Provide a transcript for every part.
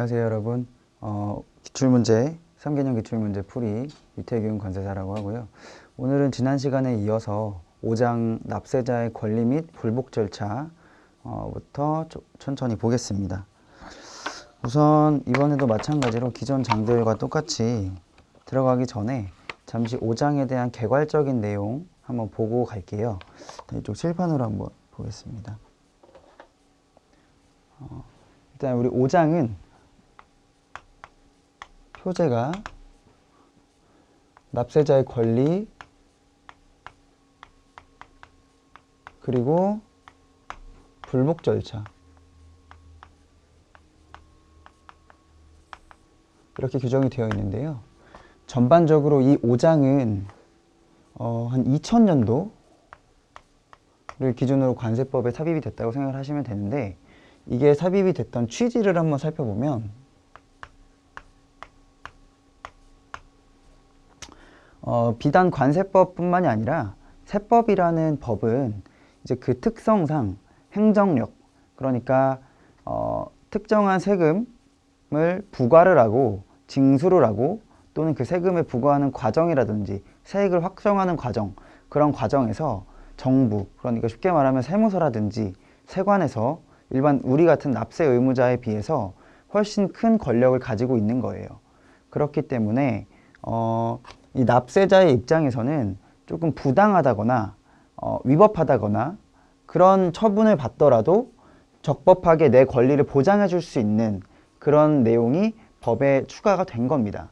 안녕하세요 여러분. 기출문제 3개년 기출문제 풀이 유태균 관세사라고 하고요. 오늘은 지난 시간에 이어서 5장 납세자의 권리 및 불복 절차 부터 천천히 보겠습니다. 우선 이번에도 마찬가지로 기존 장들과 똑같이 들어가기 전에 잠시 5장에 대한 개괄적인 내용 한번 보고 갈게요. 이쪽 칠판으로 한번 보겠습니다. 일단 우리 5장은 표제가 납세자의 권리 그리고 불복 절차 이렇게 규정이 되어 있는데요. 전반적으로 이 5장은 한 2000년도를 기준으로 관세법에 삽입이 됐다고 생각을 하시면 되는데, 이게 삽입이 됐던 취지를 한번 살펴보면 비단 관세법뿐만이 아니라 세법이라는 법은 이제 그 특성상 행정력, 그러니까 특정한 세금을 부과를 하고 징수를 하고 또는 그 세금을 부과하는 과정이라든지 세액을 확정하는 과정, 그런 과정에서 정부, 그러니까 쉽게 말하면 세무서라든지 세관에서 일반 우리 같은 납세 의무자에 비해서 훨씬 큰 권력을 가지고 있는 거예요. 그렇기 때문에 이 납세자의 입장에서는 조금 부당하다거나 위법하다거나 그런 처분을 받더라도 적법하게 내 권리를 보장해 줄 수 있는 그런 내용이 법에 추가가 된 겁니다.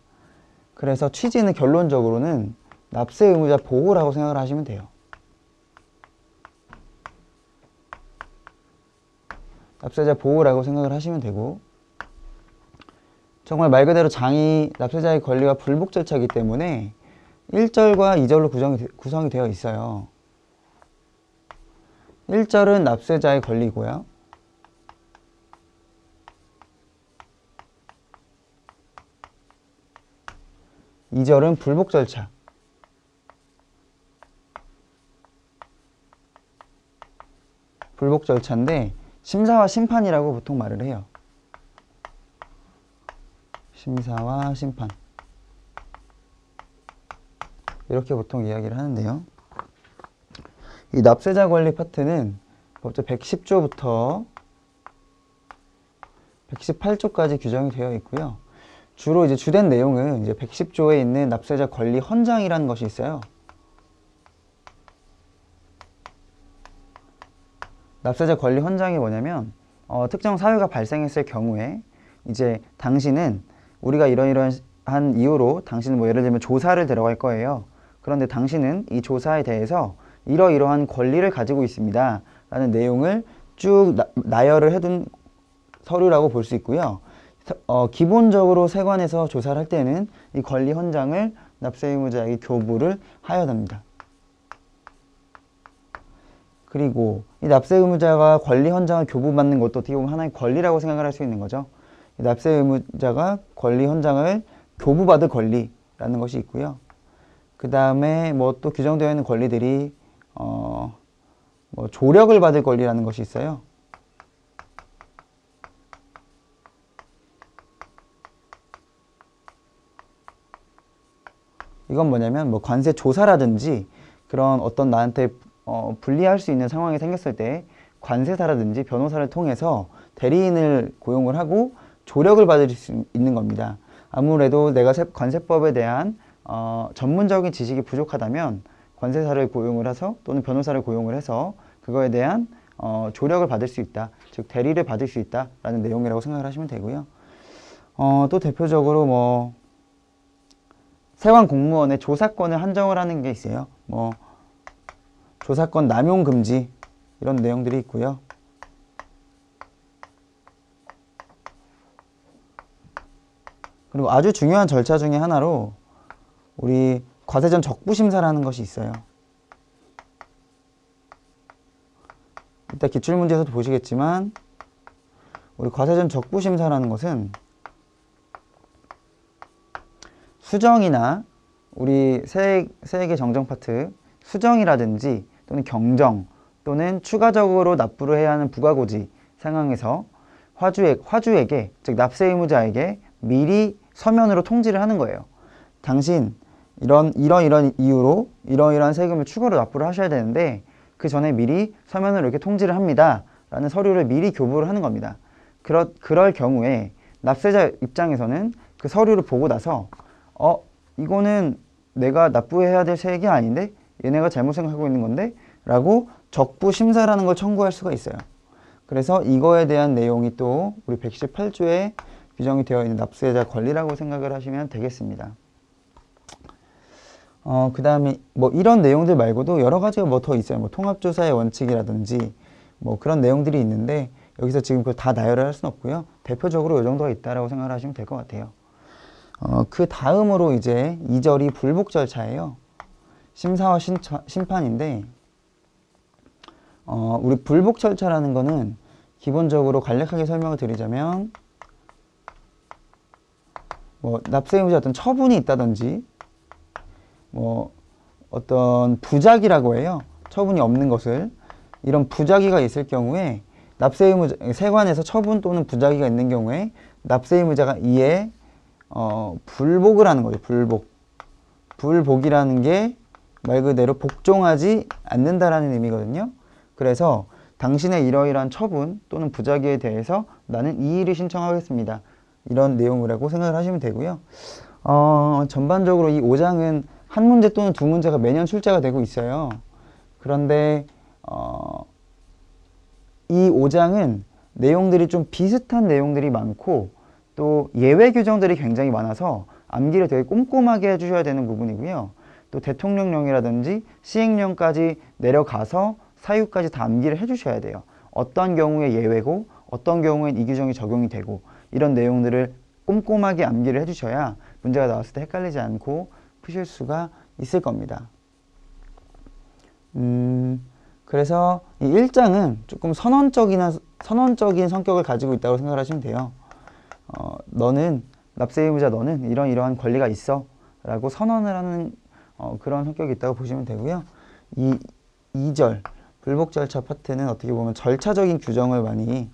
그래서 취지는 결론적으로는 납세 의무자 보호라고 생각을 하시면 돼요. 납세자 보호라고 생각을 하시면 되고, 정말 말 그대로 장이 납세자의 권리와 불복 절차이기 때문에 1절과 2절로 구성이 되어 있어요. 1절은 납세자의 권리고요. 2절은 불복 절차. 불복 절차인데 심사와 심판이라고 보통 말을 해요. 심사와 심판. 이렇게 보통 이야기를 하는데요. 이 납세자 권리 파트는 법제 110조부터 118조까지 규정이 되어 있고요. 주로 이제 주된 내용은 이제 110조에 있는 납세자 권리 헌장이라는 것이 있어요. 납세자 권리 헌장이 뭐냐면 특정 사유가 발생했을 경우에 이제 당신은 우리가 이러이러한 이유로 당신은 뭐 예를 들면 조사를 들어갈 거예요. 그런데 당신은 이 조사에 대해서 이러이러한 권리를 가지고 있습니다 라는 내용을 쭉 나열을 해둔 서류라고 볼 수 있고요. 기본적으로 세관에서 조사를 할 때는 이 권리 헌장을 납세 의무자에게 교부를 하여야 합니다. 그리고 이 납세 의무자가 권리 헌장을 교부받는 것도 어떻게 보면 하나의 권리라고 생각을 할 수 있는 거죠. 이 납세 의무자가 권리 헌장을 교부받을 권리라는 것이 있고요. 그 다음에 뭐 또 규정되어 있는 권리들이 뭐 조력을 받을 권리라는 것이 있어요. 이건 뭐냐면 뭐 관세 조사라든지 그런 어떤 나한테 불리할 수 있는 상황이 생겼을 때 관세사라든지 변호사를 통해서 대리인을 고용을 하고 조력을 받을 수 있는 겁니다. 아무래도 내가 관세법에 대한 전문적인 지식이 부족하다면 관세사를 고용을 해서 또는 변호사를 고용을 해서 그거에 대한 조력을 받을 수 있다, 즉 대리를 받을 수 있다라는 내용이라고 생각을 하시면 되고요. 또 대표적으로 뭐 세관 공무원의 조사권을 한정을 하는 게 있어요. 뭐 조사권 남용 금지 이런 내용들이 있고요. 그리고 아주 중요한 절차 중에 하나로 우리 과세전 적부심사라는 것이 있어요. 이따 기출문제에서도 보시겠지만 우리 과세전 적부심사라는 것은 수정이나 우리 세액의 정정 파트 수정이라든지 또는 경정 또는 추가적으로 납부를 해야 하는 부가고지 상황에서 화주에게, 즉 납세 의무자에게 미리 서면으로 통지를 하는 거예요. 당신 이런 이유로 이러이러한 세금을 추가로 납부를 하셔야 되는데 그 전에 미리 서면으로 이렇게 통지를 합니다. 라는 서류를 미리 교부를 하는 겁니다. 그럴 경우에 납세자 입장에서는 그 서류를 보고 나서 이거는 내가 납부해야 될 세액이 아닌데 얘네가 잘못 생각하고 있는 건데 라고 적부 심사라는 걸 청구할 수가 있어요. 그래서 이거에 대한 내용이 또 우리 118조에 규정이 되어 있는 납세자 권리라고 생각을 하시면 되겠습니다. 그 다음에 뭐 이런 내용들 말고도 여러 가지가 뭐 더 있어요. 뭐 통합조사의 원칙이라든지 뭐 그런 내용들이 있는데 여기서 지금 그걸 다 나열을 할 수는 없고요. 대표적으로 이 정도가 있다라고 생각을 하시면 될 것 같아요. 그 다음으로 이제 2절이 불복 절차예요. 심사와 심판인데 우리 불복 절차라는 거는 기본적으로 간략하게 설명을 드리자면 뭐 납세 의무자 어떤 처분이 있다든지 뭐 어떤 부작이라고 해요. 처분이 없는 것을. 이런 부작위가 있을 경우에 납세 의무자, 세관에서 처분 또는 부작위가 있는 경우에 납세 의무자가 이에 불복을 하는 거죠. 불복이라는 게 말 그대로 복종하지 않는다라는 의미거든요. 그래서 당신의 이러이러한 처분 또는 부작위에 대해서 나는 이의를 신청하겠습니다. 이런 내용이라고 생각을 하시면 되고요. 전반적으로 이 5장은 한 문제 또는 두 문제가 매년 출제가 되고 있어요. 그런데 이 5장은 내용들이 좀 비슷한 내용들이 많고 또 예외 규정들이 굉장히 많아서 암기를 되게 꼼꼼하게 해주셔야 되는 부분이고요. 또 대통령령이라든지 시행령까지 내려가서 사유까지 다 암기를 해주셔야 돼요. 어떤 경우에 예외고 어떤 경우엔 이 규정이 적용이 되고 이런 내용들을 꼼꼼하게 암기를 해주셔야 문제가 나왔을 때 헷갈리지 않고 푸실 수가 있을 겁니다. 그래서 이 1장은 조금 선언적인 성격을 가지고 있다고 생각을 하시면 돼요. 너는 납세 의무자 너는 이러한 권리가 있어 라고 선언을 하는 그런 성격이 있다고 보시면 되고요. 이 2절 불복 절차 파트는 어떻게 보면 절차적인 규정을 많이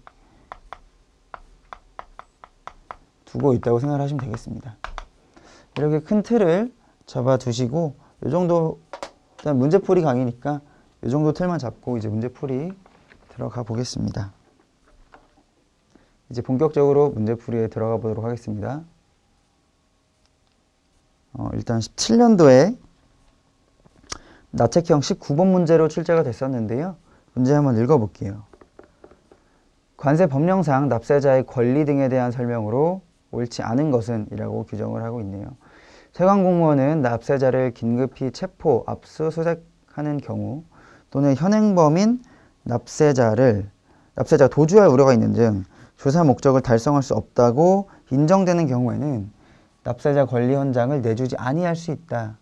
두고 있다고 생각을 하시면 되겠습니다. 이렇게 큰 틀을 잡아 두시고 이 정도 일단 문제풀이 강의니까 이 정도 틀만 잡고 이제 문제풀이 들어가 보겠습니다. 이제 본격적으로 문제풀이에 들어가 보도록 하겠습니다. 일단 17년도에 나책형 19번 문제로 출제가 됐었는데요. 문제 한번 읽어볼게요. 관세 법령상 납세자의 권리 등에 대한 설명으로 옳지 않은 것은 이라고 규정을 하고 있네요. 세관공무원은 납세자를 긴급히 체포, 압수, 수색하는 경우 또는 현행범인 납세자가 도주할 우려가 있는 등 조사 목적을 달성할 수 없다고 인정되는 경우에는 납세자 권리 현장을 내주지 아니할 수 있다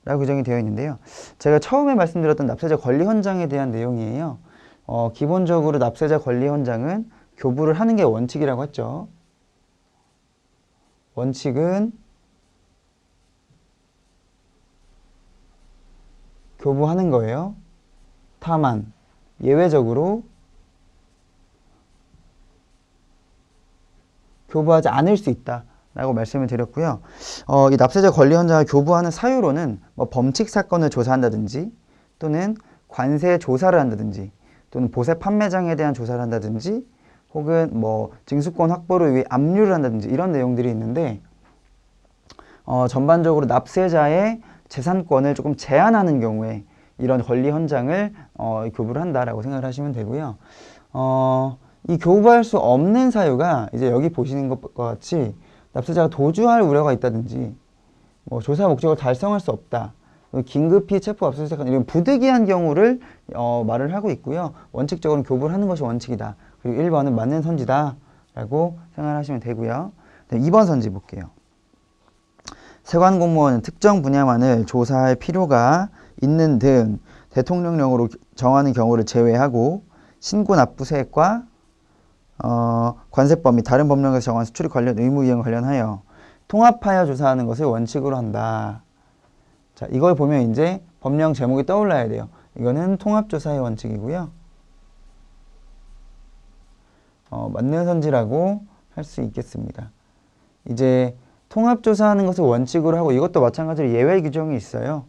라고 규정이 되어 있는데요. 제가 처음에 말씀드렸던 납세자 권리 현장에 대한 내용이에요. 기본적으로 납세자 권리 현장은 교부를 하는 게 원칙이라고 했죠. 원칙은 교부하는 거예요. 다만 예외적으로 교부하지 않을 수 있다 라고 말씀을 드렸고요. 이 납세자 권리 현장을 교부하는 사유로는 뭐 범칙 사건을 조사한다든지 또는 관세 조사를 한다든지 또는 보세 판매장에 대한 조사를 한다든지 혹은 뭐 징수권 확보를 위해 압류를 한다든지 이런 내용들이 있는데 전반적으로 납세자의 재산권을 조금 제한하는 경우에 이런 권리 현장을 교부를 한다라고 생각을 하시면 되고요. 이 교부할 수 없는 사유가 이제 여기 보시는 것과 같이 납세자가 도주할 우려가 있다든지 뭐 조사 목적을 달성할 수 없다. 긴급히 체포 압수 수색하는 이런 부득이한 경우를 말을 하고 있고요. 원칙적으로는 교부를 하는 것이 원칙이다. 그리고 1번은 맞는 선지다 라고 생각하시면 되고요. 네, 2번 선지 볼게요. 세관공무원은 특정 분야만을 조사할 필요가 있는 등 대통령령으로 정하는 경우를 제외하고 신고 납부세액과 관세법 및 다른 법령에서 정한 수출입 관련 의무 이행 관련하여 통합하여 조사하는 것을 원칙으로 한다. 자, 이걸 보면 이제 법령 제목이 떠올라야 돼요. 이거는 통합조사의 원칙이고요. 맞는 선지라고 할 수 있겠습니다. 이제 통합조사하는 것을 원칙으로 하고 이것도 마찬가지로 예외 규정이 있어요.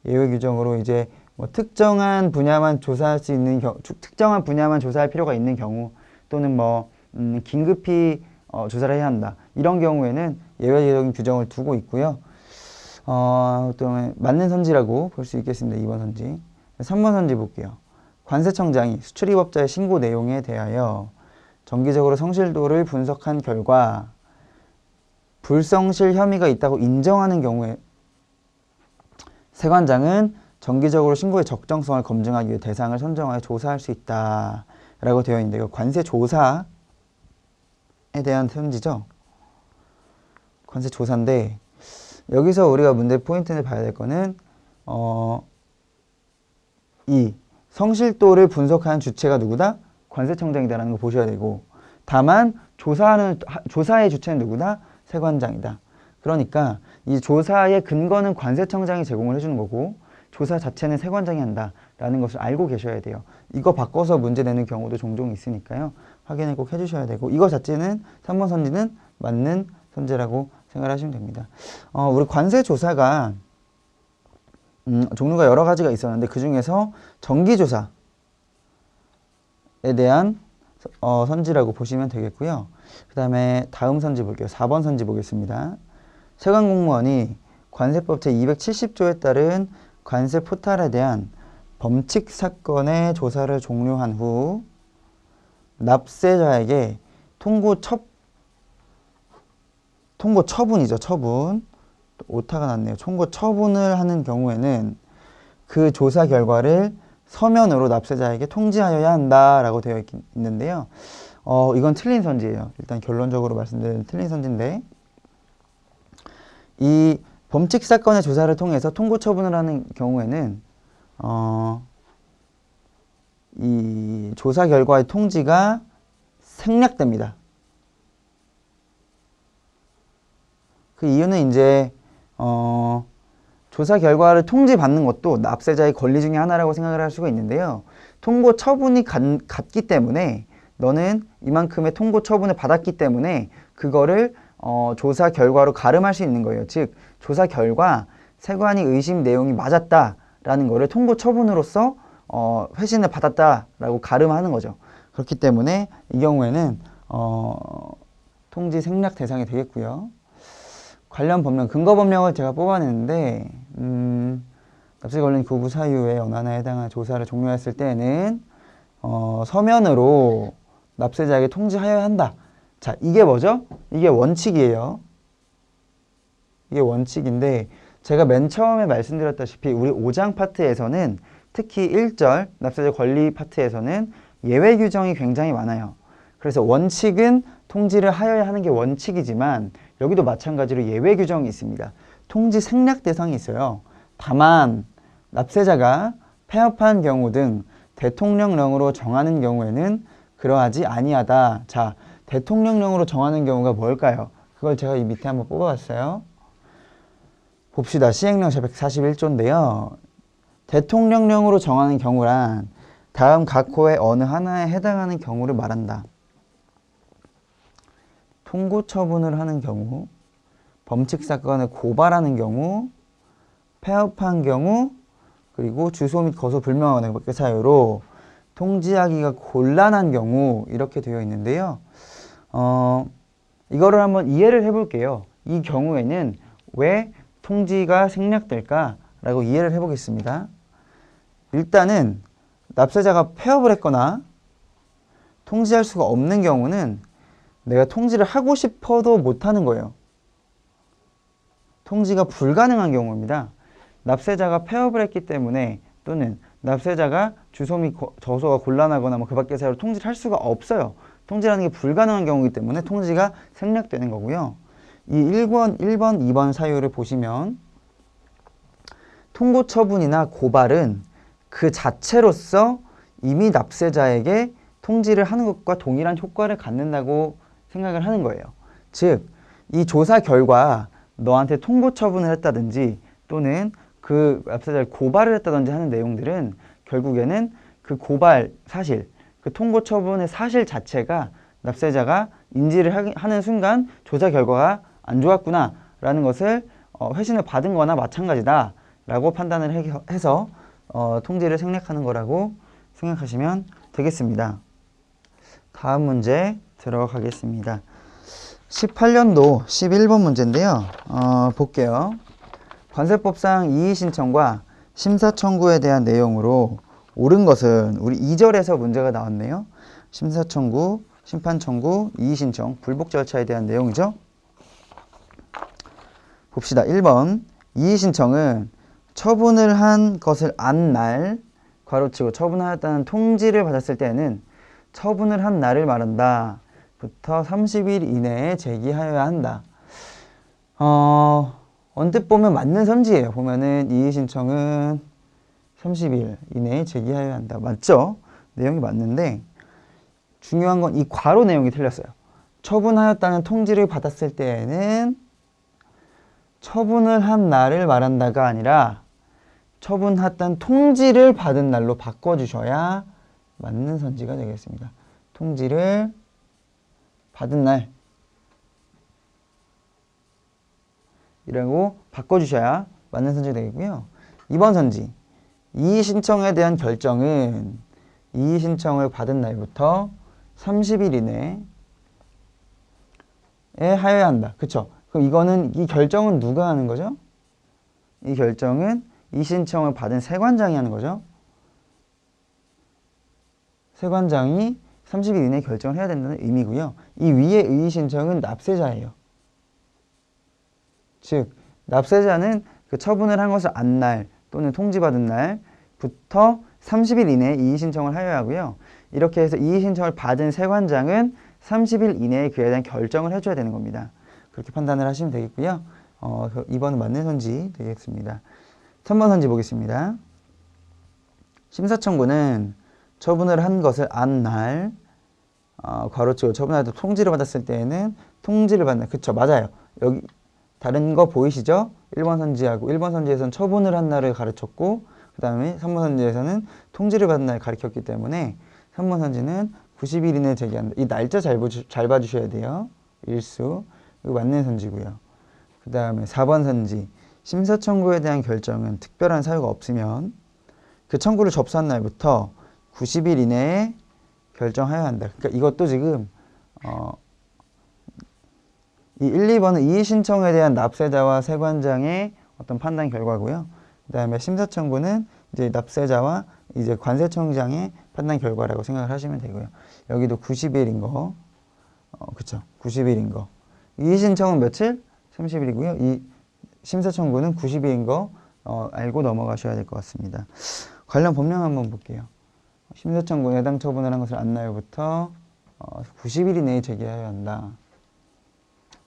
예외 규정으로 이제 뭐 특정한 분야만 조사할 수 있는 특정한 분야만 조사할 필요가 있는 경우 또는 뭐 긴급히 조사를 해야 한다. 이런 경우에는 예외적인 규정을 두고 있고요. 또 맞는 선지라고 볼 수 있겠습니다. 2번 선지. 3번 선지 볼게요. 관세청장이 수출입업자의 신고 내용에 대하여 정기적으로 성실도를 분석한 결과 불성실 혐의가 있다고 인정하는 경우에 세관장은 정기적으로 신고의 적정성을 검증하기 위해 대상을 선정하여 조사할 수 있다 라고 되어 있는데, 이거 관세조사에 대한 선지죠. 관세조사인데 여기서 우리가 문제 포인트를 봐야 될 거는 이 성실도를 분석하는 주체가 누구다? 관세청장이다라는 거 보셔야 되고, 다만 조사의 주체는 누구다? 세관장이다. 그러니까 이 조사의 근거는 관세청장이 제공을 해주는 거고 조사 자체는 세관장이 한다라는 것을 알고 계셔야 돼요. 이거 바꿔서 문제 내는 경우도 종종 있으니까요. 확인을 꼭 해주셔야 되고, 이거 자체는 3번 선지는 맞는 선지라고 생각하시면 됩니다. 우리 관세조사가 종류가 여러 가지가 있었는데 그 중에서 정기조사에 대한 선지라고 보시면 되겠고요. 그 다음에 다음 선지 볼게요. 4번 선지 보겠습니다. 세관공무원이 관세법 제270조에 따른 관세 포탈에 대한 범칙 사건의 조사를 종료한 후 납세자에게 통고 처분이죠. 처분. 오타가 났네요. 통고 처분을 하는 경우에는 그 조사 결과를 서면으로 납세자에게 통지하여야 한다라고 되어 있는데요. 이건 틀린 선지예요. 일단 결론적으로 말씀드리면 틀린 선지인데, 이 범칙 사건의 조사를 통해서 통고 처분을 하는 경우에는 이 조사 결과의 통지가 생략됩니다. 그 이유는 이제 조사 결과를 통지받는 것도 납세자의 권리 중에 하나라고 생각을 할 수가 있는데요. 통고 처분이 갔기 때문에 너는 이만큼의 통고 처분을 받았기 때문에 그거를 조사 결과로 가름할 수 있는 거예요. 즉 조사 결과 세관이 의심 내용이 맞았다라는 거를 통고 처분으로서 회신을 받았다라고 가름하는 거죠. 그렇기 때문에 이 경우에는 통지 생략 대상이 되겠고요. 관련 법령, 근거 법령을 제가 뽑아냈는데 납세 관련 교부 사유에 어느 하나에 해당하는 조사를 종료했을 때에는 서면으로 납세자에게 통지하여야 한다. 자, 이게 뭐죠? 이게 원칙이에요. 이게 원칙인데 제가 맨 처음에 말씀드렸다시피 우리 5장 파트에서는 특히 1절 납세자 권리 파트에서는 예외 규정이 굉장히 많아요. 그래서 원칙은 통지를 하여야 하는 게 원칙이지만 여기도 마찬가지로 예외 규정이 있습니다. 통지 생략 대상이 있어요. 다만 납세자가 폐업한 경우 등 대통령령으로 정하는 경우에는 그러하지 아니하다. 자, 대통령령으로 정하는 경우가 뭘까요? 그걸 제가 이 밑에 한번 뽑아봤어요. 봅시다. 시행령 제141조인데요. 대통령령으로 정하는 경우란 다음 각 호의 어느 하나에 해당하는 경우를 말한다. 통고 처분을 하는 경우, 범칙 사건을 고발하는 경우, 폐업한 경우, 그리고 주소 및 거소 불명한 밖의 사유로 통지하기가 곤란한 경우 이렇게 되어 있는데요. 이거를 한번 이해를 해볼게요. 이 경우에는 왜 통지가 생략될까? 라고 이해를 해보겠습니다. 일단은 납세자가 폐업을 했거나 통지할 수가 없는 경우는 내가 통지를 하고 싶어도 못하는 거예요. 통지가 불가능한 경우입니다. 납세자가 폐업을 했기 때문에 또는 납세자가 주소 및 저소가 곤란하거나 그 밖의 사유로 통지를 할 수가 없어요. 통지라는 게 불가능한 경우이기 때문에 통지가 생략되는 거고요. 이 1번, 2번 사유를 보시면 통고 처분이나 고발은 그 자체로서 이미 납세자에게 통지를 하는 것과 동일한 효과를 갖는다고 생각을 하는 거예요. 즉, 이 조사 결과 너한테 통고 처분을 했다든지 또는 그 납세자를 고발을 했다든지 하는 내용들은 결국에는 그 고발 사실, 그 통고 처분의 사실 자체가 납세자가 인지를 하는 순간 조사 결과가 안 좋았구나 라는 것을 회신을 받은 거나 마찬가지다 라고 판단을 해서 통지를 생략하는 거라고 생각하시면 되겠습니다. 다음 문제 들어가겠습니다. 18년도 11번 문제인데요. 볼게요. 관세법상 이의신청과 심사청구에 대한 내용으로 옳은 것은 우리 2절에서 문제가 나왔네요. 심사청구, 심판청구, 이의신청, 불복 절차에 대한 내용이죠. 봅시다. 1번 이의신청은 처분을 한 것을 안 날, 괄호치고 처분하였다는 통지를 받았을 때에는 처분을 한 날을 말한다. 부터 30일 이내에 제기하여야 한다. 언뜻 보면 맞는 선지예요. 보면은 이의신청은 30일 이내에 제기하여야 한다. 맞죠? 내용이 맞는데 중요한 건 이 괄호 내용이 틀렸어요. 처분하였다는 통지를 받았을 때에는 처분을 한 날을 말한다가 아니라 처분했다는 통지를 받은 날로 바꿔주셔야 맞는 선지가 되겠습니다. 통지를 받은 날 이라고 바꿔주셔야 맞는 선지가 되겠고요. 2번 선지 이의신청에 대한 결정은 이의신청을 받은 날부터 30일 이내에 하여야 한다. 그쵸? 그럼 이 결정은 누가 하는 거죠? 이 결정은 이의신청을 받은 세관장이 하는 거죠. 세관장이 30일 이내에 결정을 해야 된다는 의미고요. 이 위의 이의신청은 납세자예요. 즉 납세자는 그 처분을 한 것을 안 날 또는 통지받은 날부터 30일 이내에 이의신청을 하여야 하고요. 이렇게 해서 이의신청을 받은 세관장은 30일 이내에 그에 대한 결정을 해줘야 되는 겁니다. 그렇게 판단을 하시면 되겠고요. 2번은 맞는 선지 되겠습니다. 3번 선지 보겠습니다. 심사청구는 처분을 한 것을 안 날, 괄호치고 처분할 때 통지를 받았을 때에는 통지를 받는, 그쵸, 맞아요. 여기 다른 거 보이시죠? 1번 선지하고 1번 선지에서는 처분을 한 날을 가르쳤고 그 다음에 3번 선지에서는 통지를 받은 날을 가르쳤기 때문에 3번 선지는 90일 이내에 제기한다. 이 날짜 잘 봐주셔야 돼요. 일수. 이거 맞는 선지고요. 그 다음에 4번 선지. 심사청구에 대한 결정은 특별한 사유가 없으면 그 청구를 접수한 날부터 90일 이내에 결정하여야 한다. 그러니까 이것도 지금 이 1, 2번은 이의신청에 대한 납세자와 세관장의 어떤 판단 결과고요. 그 다음에 심사청구는 이제 납세자와 이제 관세청장의 판단 결과라고 생각을 하시면 되고요. 여기도 90일인 거, 그쵸? 90일인 거. 이의신청은 며칠? 30일이고요. 이 심사청구는 90일인 거 알고 넘어가셔야 될 것 같습니다. 관련 법령 한번 볼게요. 심사청구는 해당 처분을 한 것을 안 날부터 90일 이내에 제기하여야 한다.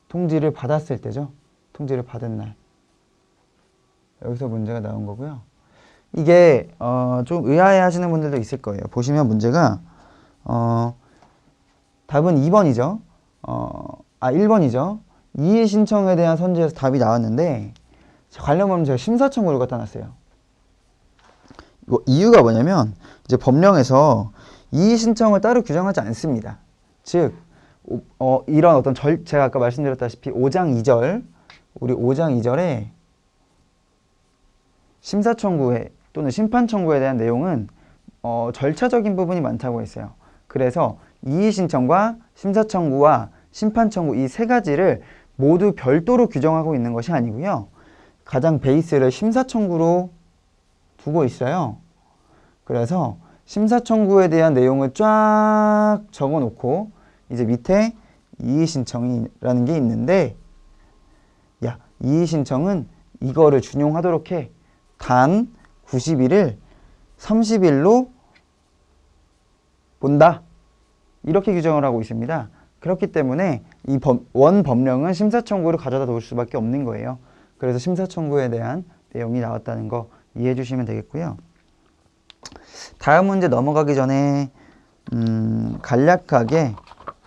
통지를 받았을 때죠. 통지를 받은 날. 여기서 문제가 나온 거고요. 이게 좀 의아해 하시는 분들도 있을 거예요. 보시면 문제가 답은 2번이죠. 1번이죠. 이의신청에 대한 선지에서 답이 나왔는데 관련 법령 제가 심사청구를 갖다 놨어요. 이유가 뭐냐면 이제 법령에서 이의신청을 따로 규정하지 않습니다. 즉 이런 어떤 제가 아까 말씀드렸다시피 5장 2절 우리 5장 2절에 심사청구에 또는 심판청구에 대한 내용은 절차적인 부분이 많다고 했어요. 그래서 이의신청과 심사청구와 심판청구 이 세 가지를 모두 별도로 규정하고 있는 것이 아니고요. 가장 베이스를 심사청구로 두고 있어요. 그래서 심사청구에 대한 내용을 쫙 적어놓고 이제 밑에 이의신청이라는 게 있는데 야, 이의신청은 이거를 준용하도록 해. 단 90일을 30일로 본다. 이렇게 규정을 하고 있습니다. 그렇기 때문에 이 원 법령은 심사청구를 가져다 놓을 수밖에 없는 거예요. 그래서 심사청구에 대한 내용이 나왔다는 거 이해해 주시면 되겠고요. 다음 문제 넘어가기 전에 간략하게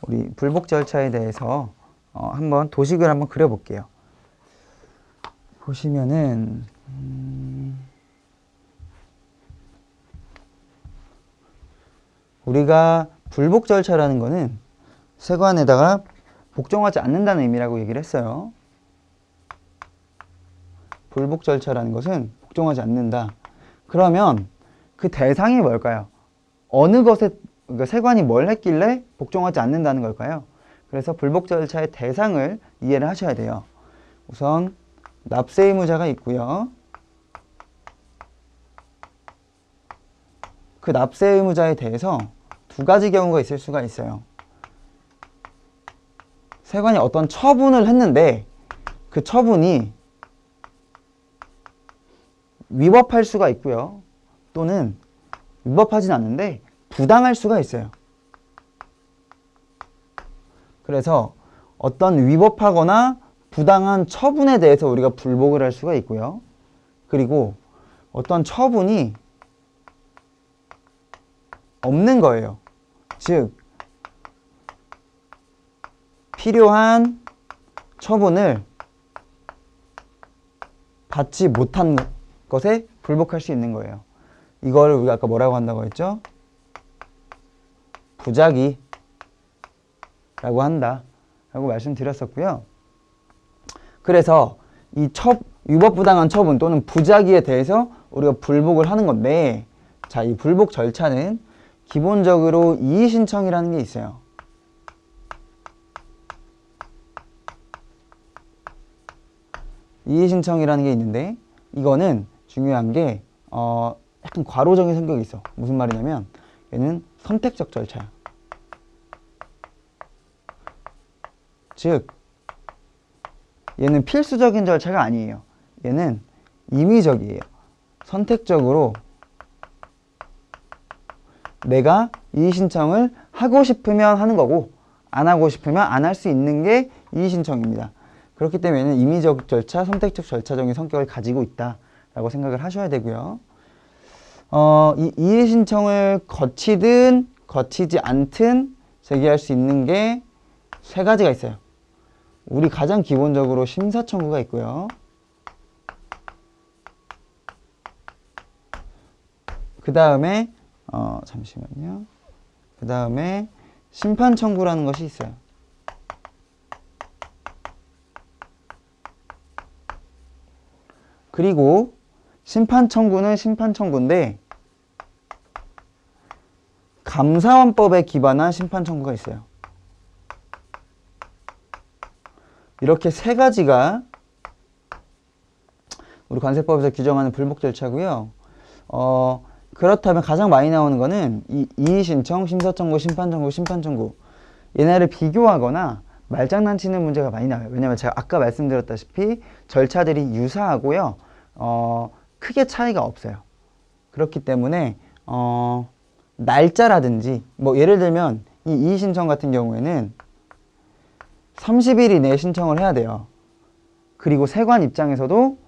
우리 불복 절차에 대해서 한번 도식을 한번 그려볼게요. 보시면은 우리가 불복 절차라는 거는 세관에다가 복종하지 않는다는 의미라고 얘기를 했어요. 불복 절차라는 것은 복종하지 않는다. 그러면 그 대상이 뭘까요? 어느 것에, 그러니까 세관이 뭘 했길래 복종하지 않는다는 걸까요? 그래서 불복 절차의 대상을 이해를 하셔야 돼요. 우선 납세 의무자가 있고요. 그 납세 의무자에 대해서 두 가지 경우가 있을 수가 있어요. 세관이 어떤 처분을 했는데 그 처분이 위법할 수가 있고요. 또는 위법하진 않는데 부당할 수가 있어요. 그래서 어떤 위법하거나 부당한 처분에 대해서 우리가 불복을 할 수가 있고요. 그리고 어떤 처분이 없는 거예요. 즉, 필요한 처분을 받지 못한 것에 불복할 수 있는 거예요. 이걸 우리가 아까 뭐라고 한다고 했죠? 부작위라고 한다 라고 말씀드렸었고요. 그래서 이 위법부당한 처분 또는 부작위에 대해서 우리가 불복을 하는 건데, 자, 이 불복 절차는 기본적으로 이의신청이라는 게 있어요. 이의신청이라는 게 있는데, 이거는 중요한 게 약간 과로적인 성격이 있어. 무슨 말이냐면 얘는 선택적 절차야. 즉 얘는 필수적인 절차가 아니에요. 얘는 임의적이에요. 선택적으로 내가 이의신청을 하고 싶으면 하는 거고 안 하고 싶으면 안 할 수 있는 게 이의신청입니다. 그렇기 때문에 얘는 임의적 절차, 선택적 절차적인 성격을 가지고 있다라고 생각을 하셔야 되고요. 이 이의신청을 거치든 거치지 않든 제기할 수 있는 게 세 가지가 있어요. 우리 가장 기본적으로 심사청구가 있고요. 그 다음에 잠시만요. 그 다음에 심판청구라는 것이 있어요. 그리고 심판청구는 심판청구인데 감사원법에 기반한 심판청구가 있어요. 이렇게 세 가지가 우리 관세법에서 규정하는 불복 절차고요. 그렇다면 가장 많이 나오는 거는 이 이의신청, 심사청구, 심판청구, 심판청구, 얘네를 비교하거나 말장난치는 문제가 많이 나와요. 왜냐면 제가 아까 말씀드렸다시피 절차들이 유사하고요. 크게 차이가 없어요. 그렇기 때문에 날짜라든지 뭐 예를 들면 이 이의신청 같은 경우에는 30일 이내에 신청을 해야 돼요. 그리고 세관 입장에서도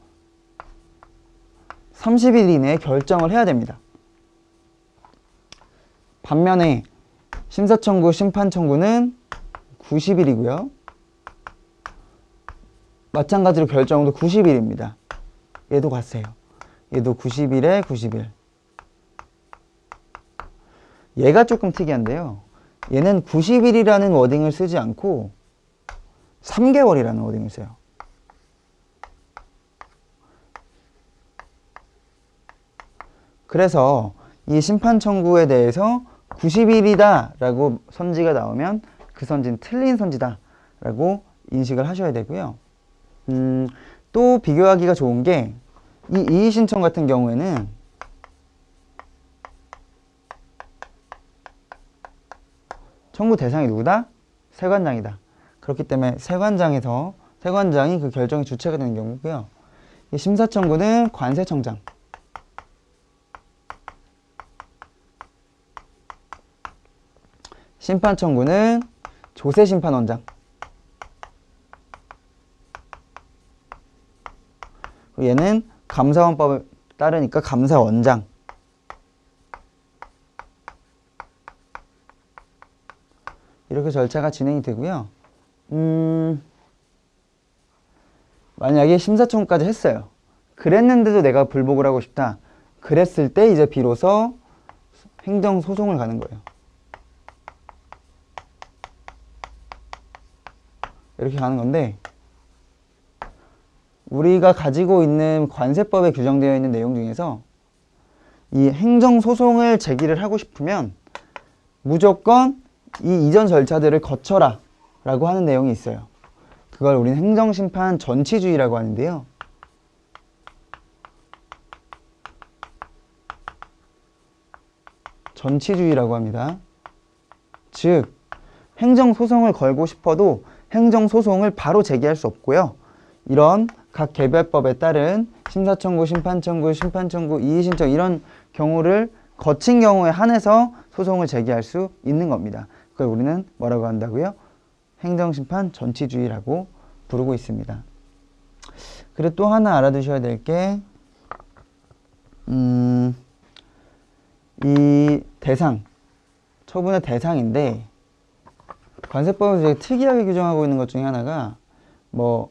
30일 이내에 결정을 해야 됩니다. 반면에 심사청구, 심판청구는 90일이고요. 마찬가지로 결정도 90일입니다. 얘도 같아요. 얘도 90일에 90일. 얘가 조금 특이한데요. 얘는 90일이라는 워딩을 쓰지 않고 3개월이라는 워딩을 써요. 그래서 이 심판 청구에 대해서 90일이다 라고 선지가 나오면 그 선지는 틀린 선지다 라고 인식을 하셔야 되고요. 또 비교하기가 좋은 게 이 이의신청 같은 경우에는 청구 대상이 누구다? 세관장이다. 그렇기 때문에 세관장이 그 결정의 주체가 되는 경우고요. 이 심사청구는 관세청장. 심판청구는 조세심판원장. 얘는 감사원법에 따르니까 감사원장. 이렇게 절차가 진행이 되고요. 만약에 심사청구까지 했어요. 그랬는데도 내가 불복을 하고 싶다. 그랬을 때 이제 비로소 행정소송을 가는 거예요. 이렇게 가는 건데, 우리가 가지고 있는 관세법에 규정되어 있는 내용 중에서 이 행정소송을 제기를 하고 싶으면 무조건 이 이전 절차들을 거쳐라 라고 하는 내용이 있어요. 그걸 우리는 행정심판 전치주의라고 하는데요. 전치주의라고 합니다. 즉, 행정소송을 걸고 싶어도 행정소송을 바로 제기할 수 없고요. 이런 각 개별법에 따른 심사청구, 심판청구, 심판청구, 이의신청 이런 경우를 거친 경우에 한해서 소송을 제기할 수 있는 겁니다. 그걸 우리는 뭐라고 한다고요? 행정심판 전치주의라고 부르고 있습니다. 그리고 또 하나 알아두셔야 될 게 이 대상, 처분의 대상인데 관세법에서 되게 특이하게 규정하고 있는 것 중에 하나가 뭐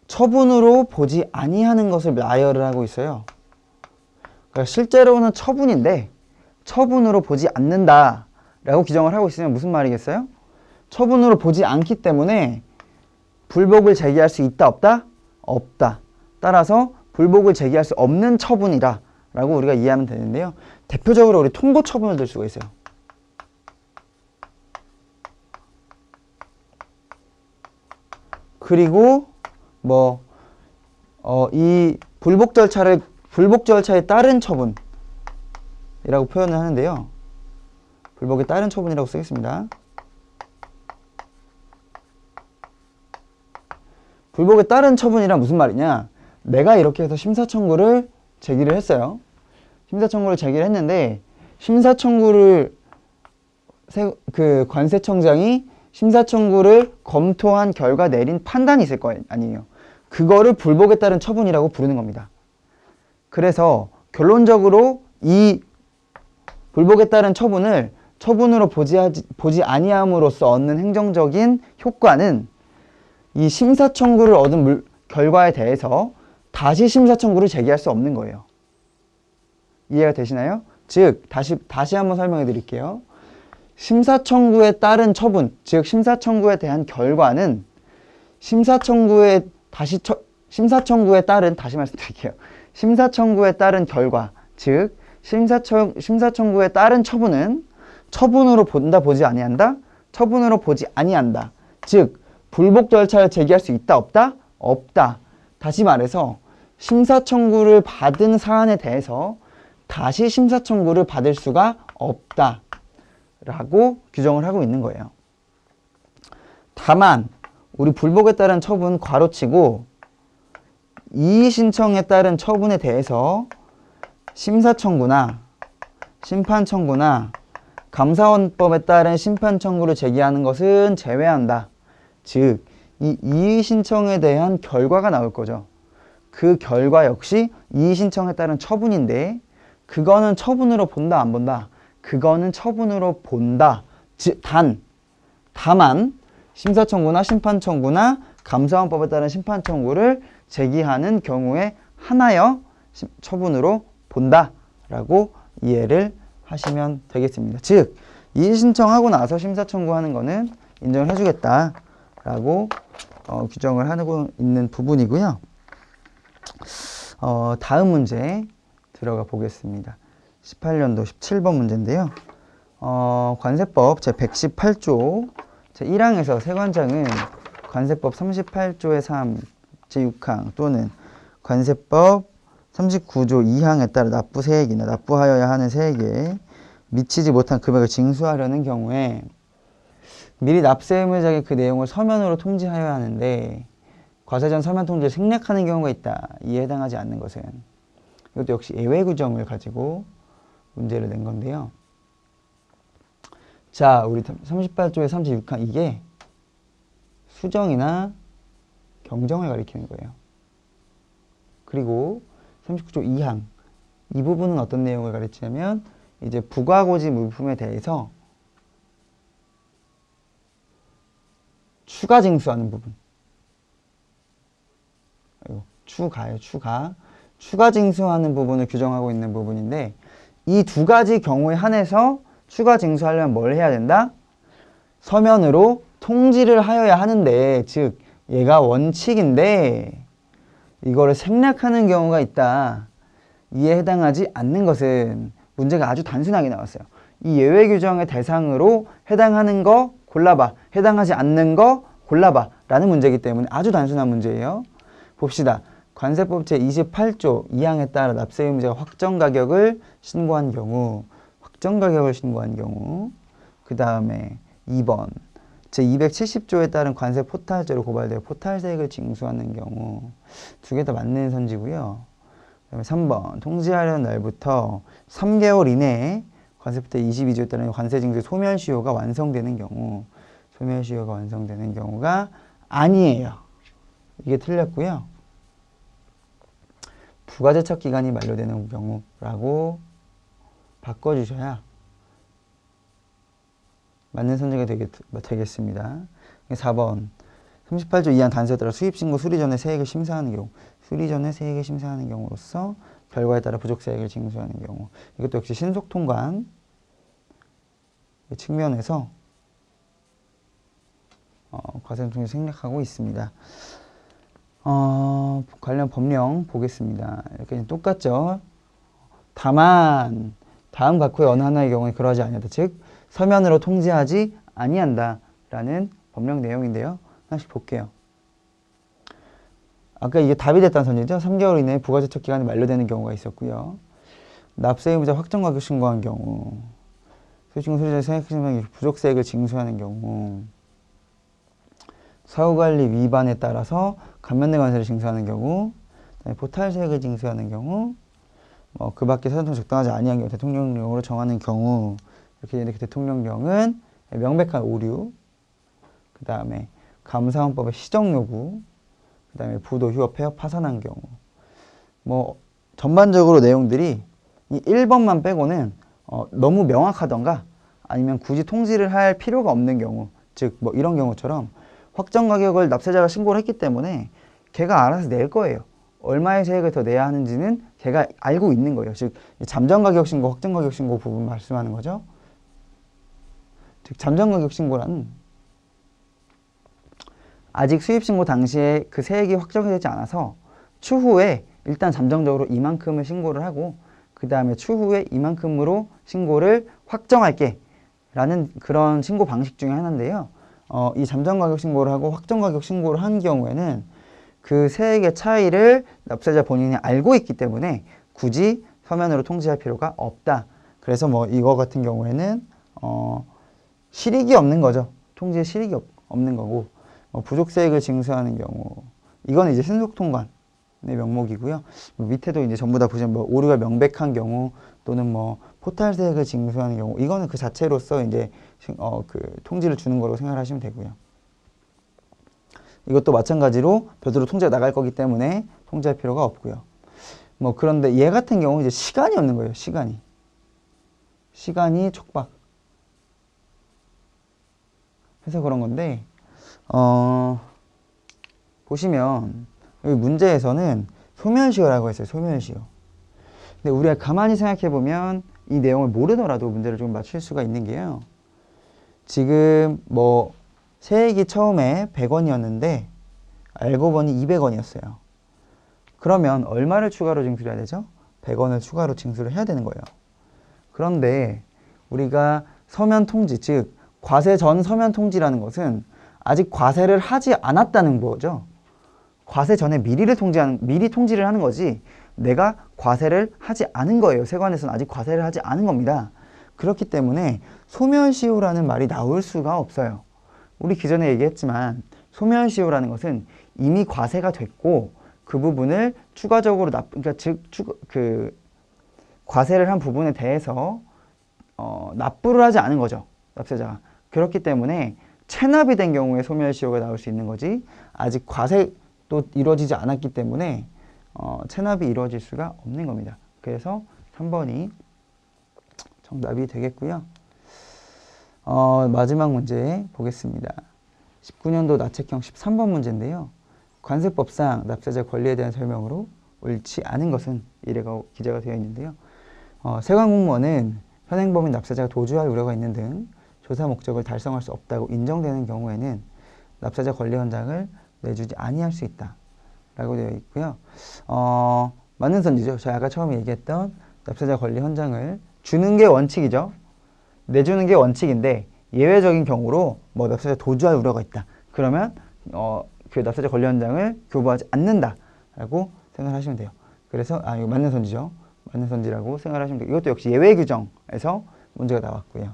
처분으로 보지 아니하는 것을 나열을 하고 있어요. 그러니까 실제로는 처분인데 처분으로 보지 않는다 라고 규정을 하고 있으면 무슨 말이겠어요? 처분으로 보지 않기 때문에 불복을 제기할 수 있다 없다? 없다. 따라서 불복을 제기할 수 없는 처분이다 라고 우리가 이해하면 되는데요. 대표적으로 우리 통고 처분을 들 수가 있어요. 그리고 뭐 이 불복 절차에 따른 처분이라고 표현을 하는데요. 불복에 따른 처분이라고 쓰겠습니다. 불복에 따른 처분이란 무슨 말이냐? 내가 이렇게 해서 심사청구를 제기를 했어요. 심사청구를 제기를 했는데 그 관세청장이 심사청구를 검토한 결과 내린 판단이 있을 거 아니에요. 그거를 불복에 따른 처분이라고 부르는 겁니다. 그래서 결론적으로 이 불복에 따른 처분을 처분으로 보지 아니함으로써 얻는 행정적인 효과는 이 심사청구를 얻은 결과에 대해서 다시 심사청구를 제기할 수 없는 거예요. 이해가 되시나요? 즉 다시 한번 설명해 드릴게요. 심사청구에 따른 처분, 즉 심사청구에 대한 결과는 심사청구에 따른 결과, 즉 심사청구에 따른 처분은 처분으로 본다 보지 아니한다? 처분으로 보지 아니한다. 즉 불복 절차를 제기할 수 있다 없다? 없다. 다시 말해서 심사청구를 받은 사안에 대해서 다시 심사청구를 받을 수가 없다 라고 규정을 하고 있는 거예요. 다만 우리 불복에 따른 처분 괄호치고 이의신청에 따른 처분에 대해서 심사청구나 심판청구나 감사원법에 따른 심판청구를 제기하는 것은 제외한다. 즉 이 이의신청에 대한 결과가 나올 거죠. 그 결과 역시 이의신청에 따른 처분인데 그거는 처분으로 본다 안 본다? 그거는 처분으로 본다. 즉 다만 심사청구나 심판청구나 감사원법에 따른 심판청구를 제기하는 경우에 하나여 처분으로 본다 라고 이해를 하시면 되겠습니다. 즉 이의신청하고 나서 심사청구하는 거는 인정을 해주겠다 라고 규정을 하고 있는 부분이고요. 다음 문제 들어가 보겠습니다. 18년도 17번 문제인데요. 관세법 제118조 제1항에서 세관장은 관세법 38조의 3 제6항 또는 관세법 39조 2항에 따라 납부 세액이나 납부하여야 하는 세액에 미치지 못한 금액을 징수하려는 경우에 미리 납세 의무자에게 그 내용을 서면으로 통지하여야 하는데 과세전 서면 통지를 생략하는 경우가 있다. 이에 해당하지 않는 것은 이것도 역시 예외 규정을 가지고 문제를 낸 건데요. 자, 우리 38조의 36항 이게 수정이나 경정을 가리키는 거예요. 그리고 39조 2항 이 부분은 어떤 내용을 가르치냐면 이제 부가고지 물품에 대해서 추가 징수하는 부분. 추가예요, 추가. 추가 징수하는 부분을 규정하고 있는 부분인데 이 두 가지 경우에 한해서 추가 징수하려면 뭘 해야 된다? 서면으로 통지를 하여야 하는데, 즉 얘가 원칙인데 이거를 생략하는 경우가 있다. 이에 해당하지 않는 것은 문제가 아주 단순하게 나왔어요. 이 예외 규정의 대상으로 해당하는 거 골라봐, 해당하지 않는 거 골라봐 라는 문제이기 때문에 아주 단순한 문제예요. 봅시다. 관세법 제28조 2항에 따라 납세 의무자가 확정 가격을 신고한 경우, 그 다음에 2번 제270조에 따른 관세 포탈죄로 고발되어 포탈세액을 징수하는 경우, 두 개 다 맞는 선지고요. 그 다음에 3번 통지하려는 날부터 3개월 이내에 관세법 제22조에 따른 관세 징수 소멸시효가 완성되는 경우, 소멸시효가 완성되는 경우가 아니에요. 이게 틀렸고요. 부가제척 기간이 만료되는 경우라고 바꿔주셔야 맞는 선지가 되겠습니다. 4번 38조 2항 단서에 따라 수입신고 수리 전에 세액을 심사하는 경우, 수리 전에 세액을 심사하는 경우로서 결과에 따라 부족세액을 징수하는 경우, 이것도 역시 신속통관 측면에서 과세통지 생략하고 있습니다. 관련 법령 보겠습니다. 이렇게 똑같죠. 다만 다음 각 후의 어느 하나의 경우에 그러하지 아니하다. 즉 서면으로 통지하지 아니한다 라는 법령 내용인데요. 하나씩 볼게요. 아까 이게 답이 됐다는 선이죠. 3개월 이내에 부가제척 기간이 만료되는 경우가 있었고요. 납세 의무자 확정 가격 신고한 경우, 수신고 수리자의 생각하시면 부족세액을 징수하는 경우, 사후관리 위반에 따라서 감면된 관세를 징수하는 경우, 포탈세액을 징수하는 경우, 그 밖에 사전통 적당하지 아니한 경우, 대통령령으로 정하는 경우, 이렇게 되는데 그 대통령령은 명백한 오류, 그 다음에 감사원법의 시정요구, 그 다음에 부도, 휴업, 폐업, 파산한 경우. 전반적으로 내용들이 이 1번만 빼고는 너무 명확하던가 아니면 굳이 통지를 할 필요가 없는 경우, 즉 이런 경우처럼 확정 가격을 납세자가 신고를 했기 때문에 걔가 알아서 낼 거예요. 얼마의 세액을 더 내야 하는지는 걔가 알고 있는 거예요. 즉 잠정 가격 신고, 확정 가격 신고 부분 말씀하는 거죠. 즉 잠정 가격 신고란 아직 수입 신고 당시에 그 세액이 확정이 되지 않아서 추후에 일단 잠정적으로 이만큼을 신고를 하고 그 다음에 추후에 이만큼으로 신고를 확정할게 라는 그런 신고 방식 중에 하나인데요. 이 잠정 가격 신고를 하고 확정 가격 신고를 한 경우에는 그 세액의 차이를 납세자 본인이 알고 있기 때문에 굳이 서면으로 통지할 필요가 없다. 그래서 이거 같은 경우에는 실익이 없는 거죠. 통지에 실익이 없는 거고, 부족세액을 징수하는 경우, 이거는 이제 신속통관의 명목이고요. 밑에도 이제 전부 다 보시면 오류가 명백한 경우 또는 포탈세액을 징수하는 경우, 이거는 그 자체로서 이제 그 통지를 주는 거라고 생각하시면 되고요. 이것도 마찬가지로 별도로 통지가 나갈 거기 때문에 통지할 필요가 없고요. 그런데 얘 같은 경우는 이제 시간이 없는 거예요. 시간이 촉박. 해서 그런 건데, 보시면 여기 문제에서는 소멸시효라고 했어요. 소멸시효. 근데 우리가 가만히 생각해 보면 이 내용을 모르더라도 문제를 좀 맞출 수가 있는 게요. 지금 세액이 처음에 100원이었는데 알고 보니 200원이었어요. 그러면 얼마를 추가로 징수를 해야 되죠? 100원을 추가로 징수를 해야 되는 거예요. 그런데 우리가 서면 통지, 즉 과세 전 서면 통지라는 것은 아직 과세를 하지 않았다는 거죠. 과세 전에 미리 통지를 하는 거지 내가 과세를 하지 않은 거예요. 세관에서는 아직 과세를 하지 않은 겁니다. 그렇기 때문에 소멸시효라는 말이 나올 수가 없어요. 우리 기존에 얘기했지만 소멸시효라는 것은 이미 과세가 됐고 그 부분을 추가적으로 과세를 한 부분에 대해서 납부를 하지 않은 거죠. 납세자가. 그렇기 때문에 체납이 된 경우에 소멸시효가 나올 수 있는 거지 아직 과세도 이루어지지 않았기 때문에 체납이 이루어질 수가 없는 겁니다. 그래서 3번이 정답이 되겠고요. 마지막 문제 보겠습니다. 19년도 나책형 13번 문제인데요. 관세법상 납세자 권리에 대한 설명으로 옳지 않은 것은 이래가 기재가 되어 있는데요. 세관 공무원은 현행범인 납세자가 도주할 우려가 있는 등 조사 목적을 달성할 수 없다고 인정되는 경우에는 납세자 권리 현장을 내주지 아니할 수 있다 라고 되어 있고요. 맞는 선지죠. 제가 아까 처음에 얘기했던 납세자 권리 현장을 주는 게 원칙이죠. 내주는 게 원칙인데 예외적인 경우로 뭐 납세자 도주할 우려가 있다. 그러면 그 납세자 권리 현장을 교부하지 않는다라고 생각하시면 돼요. 그래서 이거 맞는 선지죠. 맞는 선지라고 생각하시면 돼요. 이것도 역시 예외 규정에서 문제가 나왔고요.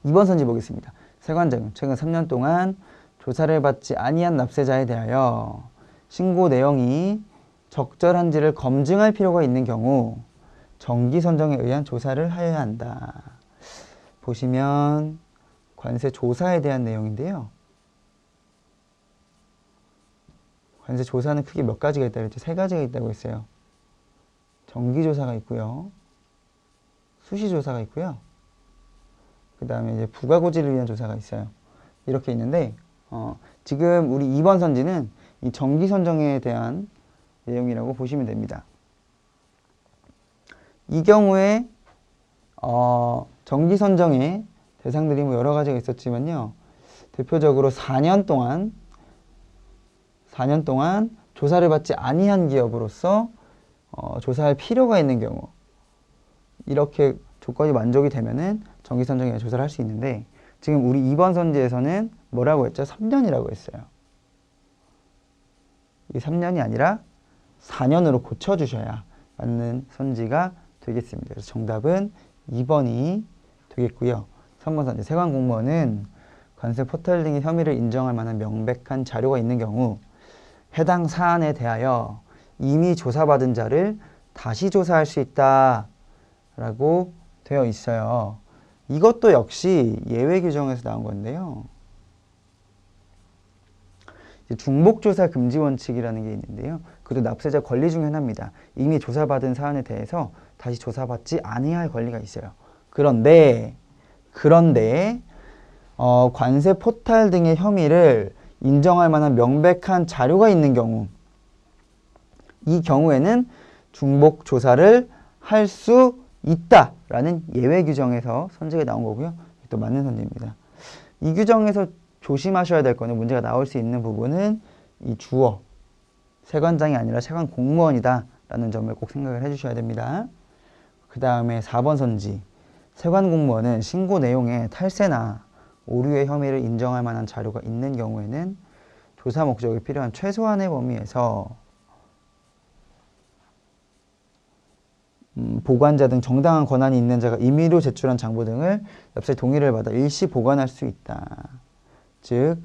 2번 선지 보겠습니다. 세관자금 최근 3년 동안 조사를 받지 아니한 납세자에 대하여 신고 내용이 적절한지를 검증할 필요가 있는 경우 정기 선정에 의한 조사를 하여야 한다. 보시면 관세 조사에 대한 내용인데요. 관세 조사는 크게 몇 가지가 있다고 했죠? 3가지가 있다고 했어요. 정기조사가 있고요. 수시조사가 있고요. 그 다음에 이제 부가고지를 위한 조사가 있어요. 이렇게 있는데 지금 우리 2번 선지는 이 정기선정에 대한 내용이라고 보시면 됩니다. 이 경우에 정기선정의 대상들이 뭐 여러 가지가 있었지만요. 대표적으로 4년 동안 조사를 받지 아니한 기업으로서 조사할 필요가 있는 경우 이렇게 조건이 만족이 되면은 정기선정에 조사를 할 수 있는데 지금 우리 2번 선지에서는 뭐라고 했죠? 3년이라고 했어요. 이 3년이 아니라 4년으로 고쳐주셔야 맞는 선지가 되겠습니다. 그래서 정답은 2번이 되겠고요. 3번 선지 세관공무원은 관세 포탈 등의 혐의를 인정할 만한 명백한 자료가 있는 경우 해당 사안에 대하여 이미 조사받은 자를 다시 조사할 수 있다 라고 되어 있어요. 이것도 역시 예외 규정에서 나온 건데요. 중복조사 금지 원칙이라는 게 있는데요. 그것도 납세자 권리 중 하나입니다. 이미 조사받은 사안에 대해서 다시 조사받지 아니할 권리가 있어요. 그런데 관세 포탈 등의 혐의를 인정할 만한 명백한 자료가 있는 경우 이 경우에는 중복 조사를 할 수 있다라는 예외 규정에서 선지가 나온 거고요. 또 맞는 선지입니다. 이 규정에서 조심하셔야 될 거는 문제가 나올 수 있는 부분은 이 주어, 세관장이 아니라 세관 공무원이다 라는 점을 꼭 생각을 해주셔야 됩니다. 그 다음에 4번 선지 세관 공무원은 신고 내용에 탈세나 오류의 혐의를 인정할 만한 자료가 있는 경우에는 조사 목적이 필요한 최소한의 범위에서 보관자 등 정당한 권한이 있는 자가 임의로 제출한 장부 등을 납세 동의를 받아 일시 보관할 수 있다. 즉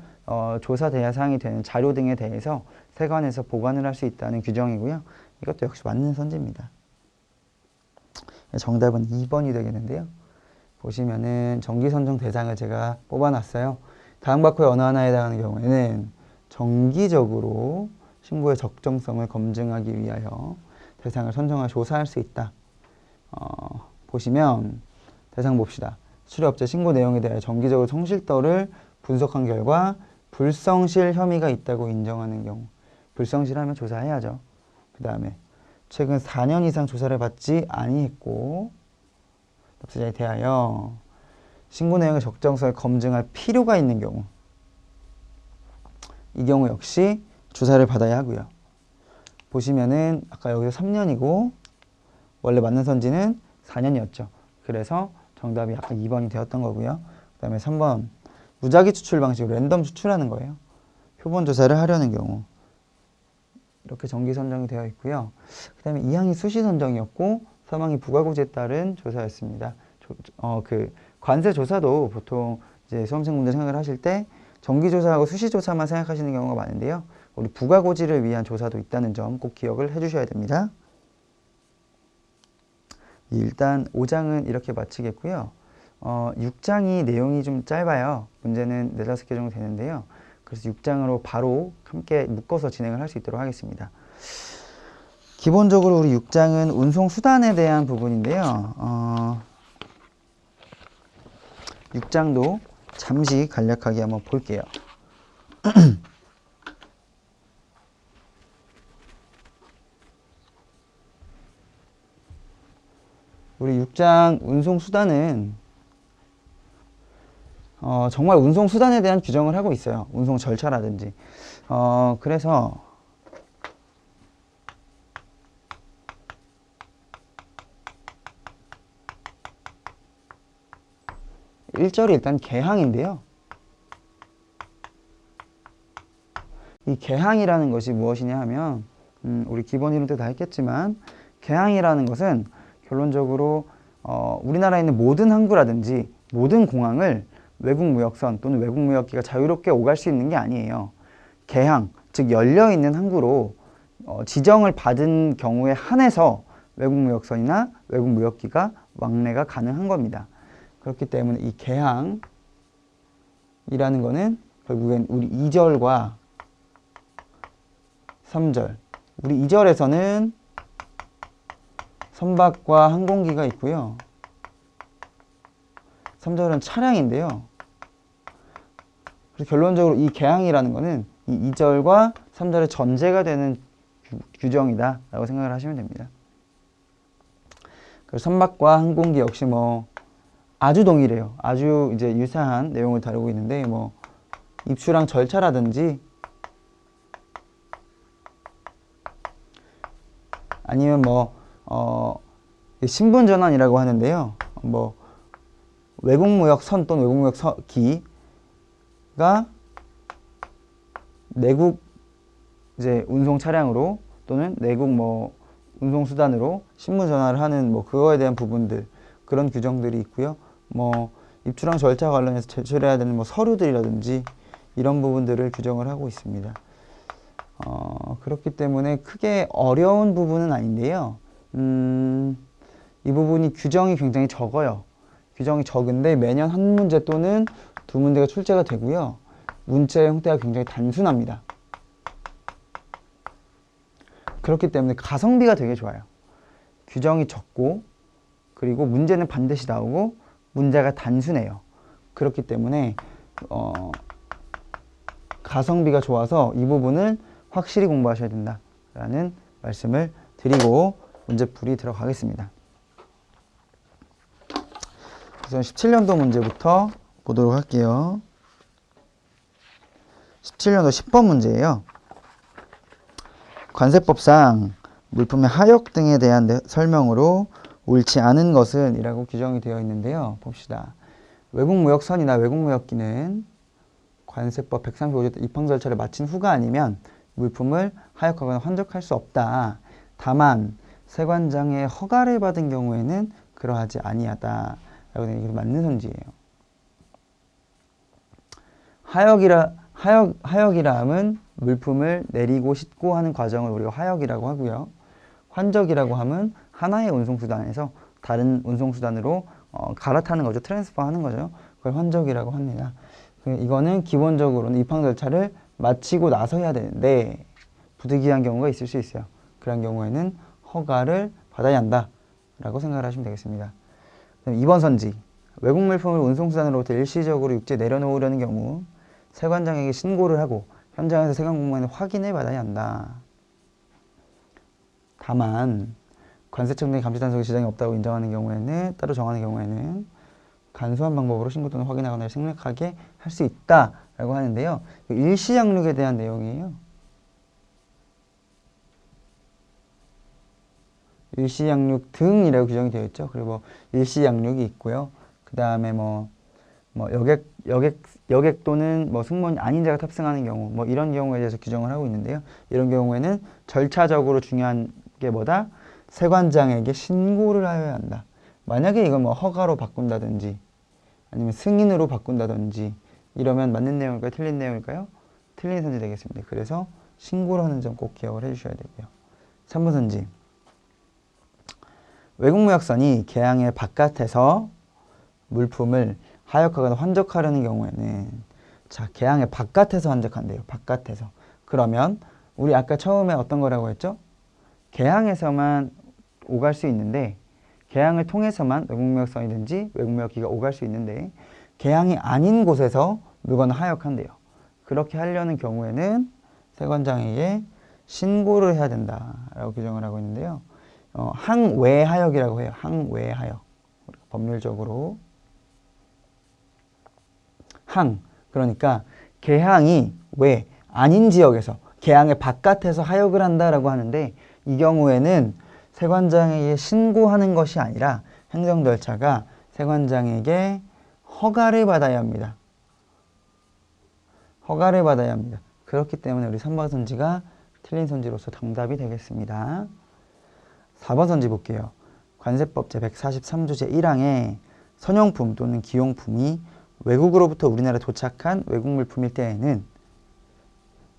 조사 대상이 되는 자료 등에 대해서 세관에서 보관을 할 수 있다는 규정이고요. 이것도 역시 맞는 선지입니다. 정답은 2번이 되겠는데요. 보시면은 정기선정 대상을 제가 뽑아놨어요. 다음 바코의 어느 하나에 해당하는 경우에는 정기적으로 신고의 적정성을 검증하기 위하여 대상을 선정하여 조사할 수 있다. 보시면 대상 봅시다. 수출업체 신고 내용에 대해 정기적으로 성실도를 분석한 결과 불성실 혐의가 있다고 인정하는 경우 불성실하면 조사해야죠. 그 다음에 최근 4년 이상 조사를 받지 아니했고 납세자에 대하여 신고 내용의 적정성을 검증할 필요가 있는 경우 이 경우 역시 조사를 받아야 하고요. 보시면은 아까 여기서 3년이고 원래 맞는 선지는 4년이었죠. 그래서 정답이 아까 2번이 되었던 거고요. 그 다음에 3번 무작위 추출 방식으로 랜덤 추출하는 거예요. 표본 조사를 하려는 경우 이렇게 정기 선정이 되어 있고요. 그 다음에 2항이 수시 선정이었고 3항이 부가고지에 따른 조사였습니다. 그 관세 조사도 보통 이제 수험생분들 생각을 하실 때 정기 조사하고 수시 조사만 생각하시는 경우가 많은데요. 우리 부가고지를 위한 조사도 있다는 점 꼭 기억을 해주셔야 됩니다. 일단 5장은 이렇게 마치겠고요. 6장이 내용이 좀 짧아요. 문제는 4, 5개 정도 되는데요. 그래서 6장으로 바로 함께 묶어서 진행을 할 수 있도록 하겠습니다. 기본적으로 우리 6장은 운송수단에 대한 부분인데요. 6장도 잠시 간략하게 한번 볼게요. 우리 6장 운송수단은 정말 운송수단에 대한 규정을 하고 있어요. 운송 절차라든지. 그래서 1절이 일단 개항인데요. 이 개항이라는 것이 무엇이냐 하면 우리 기본 이론 때 다 했겠지만 개항이라는 것은 결론적으로 우리나라에 있는 모든 항구라든지 모든 공항을 외국무역선 또는 외국무역기가 자유롭게 오갈 수 있는 게 아니에요. 개항, 즉 열려있는 항구로 지정을 받은 경우에 한해서 외국무역선이나 외국무역기가 왕래가 가능한 겁니다. 그렇기 때문에 이 개항이라는 거는 결국엔 우리 2절과 3절, 우리 2절에서는 선박과 항공기가 있고요. 3절은 차량인데요. 그래서 결론적으로 이 개항이라는 거는 이 2절과 3절의 전제가 되는 규정이다 라고 생각을 하시면 됩니다. 그리고 선박과 항공기 역시 뭐 아주 동일해요. 아주 이제 유사한 내용을 다루고 있는데 뭐 입수랑 절차라든지 아니면 신분 전환이라고 하는데요. 뭐 외국무역선 또는 외국무역기가 내국 이제 운송 차량으로 또는 내국 운송 수단으로 신분 전환을 하는 그거에 대한 부분들, 그런 규정들이 있고요. 입주랑 절차 관련해서 제출해야 되는 서류들이라든지 이런 부분들을 규정을 하고 있습니다. 그렇기 때문에 크게 어려운 부분은 아닌데요. 이 부분이 규정이 굉장히 적어요. 규정이 적은데 매년 한 문제 또는 두 문제가 출제가 되고요. 문제의 형태가 굉장히 단순합니다. 그렇기 때문에 가성비가 되게 좋아요. 규정이 적고 그리고 문제는 반드시 나오고 문제가 단순해요. 그렇기 때문에 가성비가 좋아서 이 부분을 확실히 공부하셔야 된다라는 말씀을 드리고 문제풀이 들어가겠습니다. 우선 17년도 문제부터 보도록 할게요. 17년도 10번 문제예요. 관세법상 물품의 하역 등에 대한 설명으로 옳지 않은 것은 이라고 규정이 되어 있는데요. 봅시다. 외국무역선이나 외국무역기는 관세법 135조 입항 절차를 마친 후가 아니면 물품을 하역하거나 환적할 수 없다. 다만 세관장의 허가를 받은 경우에는 그러하지 아니하다. 라고 되는 게 맞는 선지예요. 하역이라 함은 물품을 내리고 싣고 하는 과정을 우리가 하역이라고 하고요. 환적이라고 함은 하나의 운송수단에서 다른 운송수단으로 갈아타는 거죠. 트랜스퍼 하는 거죠. 그걸 환적이라고 합니다. 이거는 기본적으로는 입항 절차를 마치고 나서 해야 되는데 부득이한 경우가 있을 수 있어요. 그런 경우에는 허가를 받아야 한다 라고 생각을 하시면 되겠습니다. 2번 선지. 외국 물품을 운송수단으로부터 일시적으로 육지에 내려놓으려는 경우 세관장에게 신고를 하고 현장에서 세관공무원의 확인을 받아야 한다. 다만 관세청 내 감시단속의 지장이 없다고 인정하는 경우에는 따로 정하는 경우에는 간소한 방법으로 신고 또는 확인하거나 생략하게 할 수 있다라고 하는데요. 일시양육에 대한 내용이에요. 일시양육 등이라고 규정이 되어 있죠. 그리고 일시양육이 있고요. 그 다음에 여객 또는 승무원이 아닌 자가 탑승하는 경우 이런 경우에 대해서 규정을 하고 있는데요. 이런 경우에는 절차적으로 중요한 게 뭐다? 세관장에게 신고를 하여야 한다. 만약에 이걸 허가로 바꾼다든지 아니면 승인으로 바꾼다든지 이러면 맞는 내용일까요? 틀린 내용일까요? 틀린 선지 되겠습니다. 그래서 신고를 하는 점 꼭 기억을 해주셔야 되고요. 3번 선지. 외국무역선이 개항의 바깥에서 물품을 하역하거나 환적하려는 경우에는 개항의 바깥에서 환적한대요. 바깥에서. 그러면 우리 아까 처음에 어떤 거라고 했죠? 개항에서만 오갈 수 있는데 개항을 통해서만 외국무역선이든지 외국무역기가 오갈 수 있는데 개항이 아닌 곳에서 물건을 하역한대요. 그렇게 하려는 경우에는 세관장에게 신고를 해야 된다라고 규정을 하고 있는데요. 항외 하역이라고 해요. 항외 하역. 법률적으로 항. 그러니까 개항이 왜 아닌 지역에서 개항의 바깥에서 하역을 한다라고 하는데 이 경우에는 세관장에게 신고하는 것이 아니라 행정 절차가 세관장에게 허가를 받아야 합니다. 허가를 받아야 합니다. 그렇기 때문에 우리 3번 선지가 틀린 선지로서 정답이 되겠습니다. 4번 선지 볼게요. 관세법 제143조 제1항에 선용품 또는 기용품이 외국으로부터 우리나라에 도착한 외국 물품일 때에는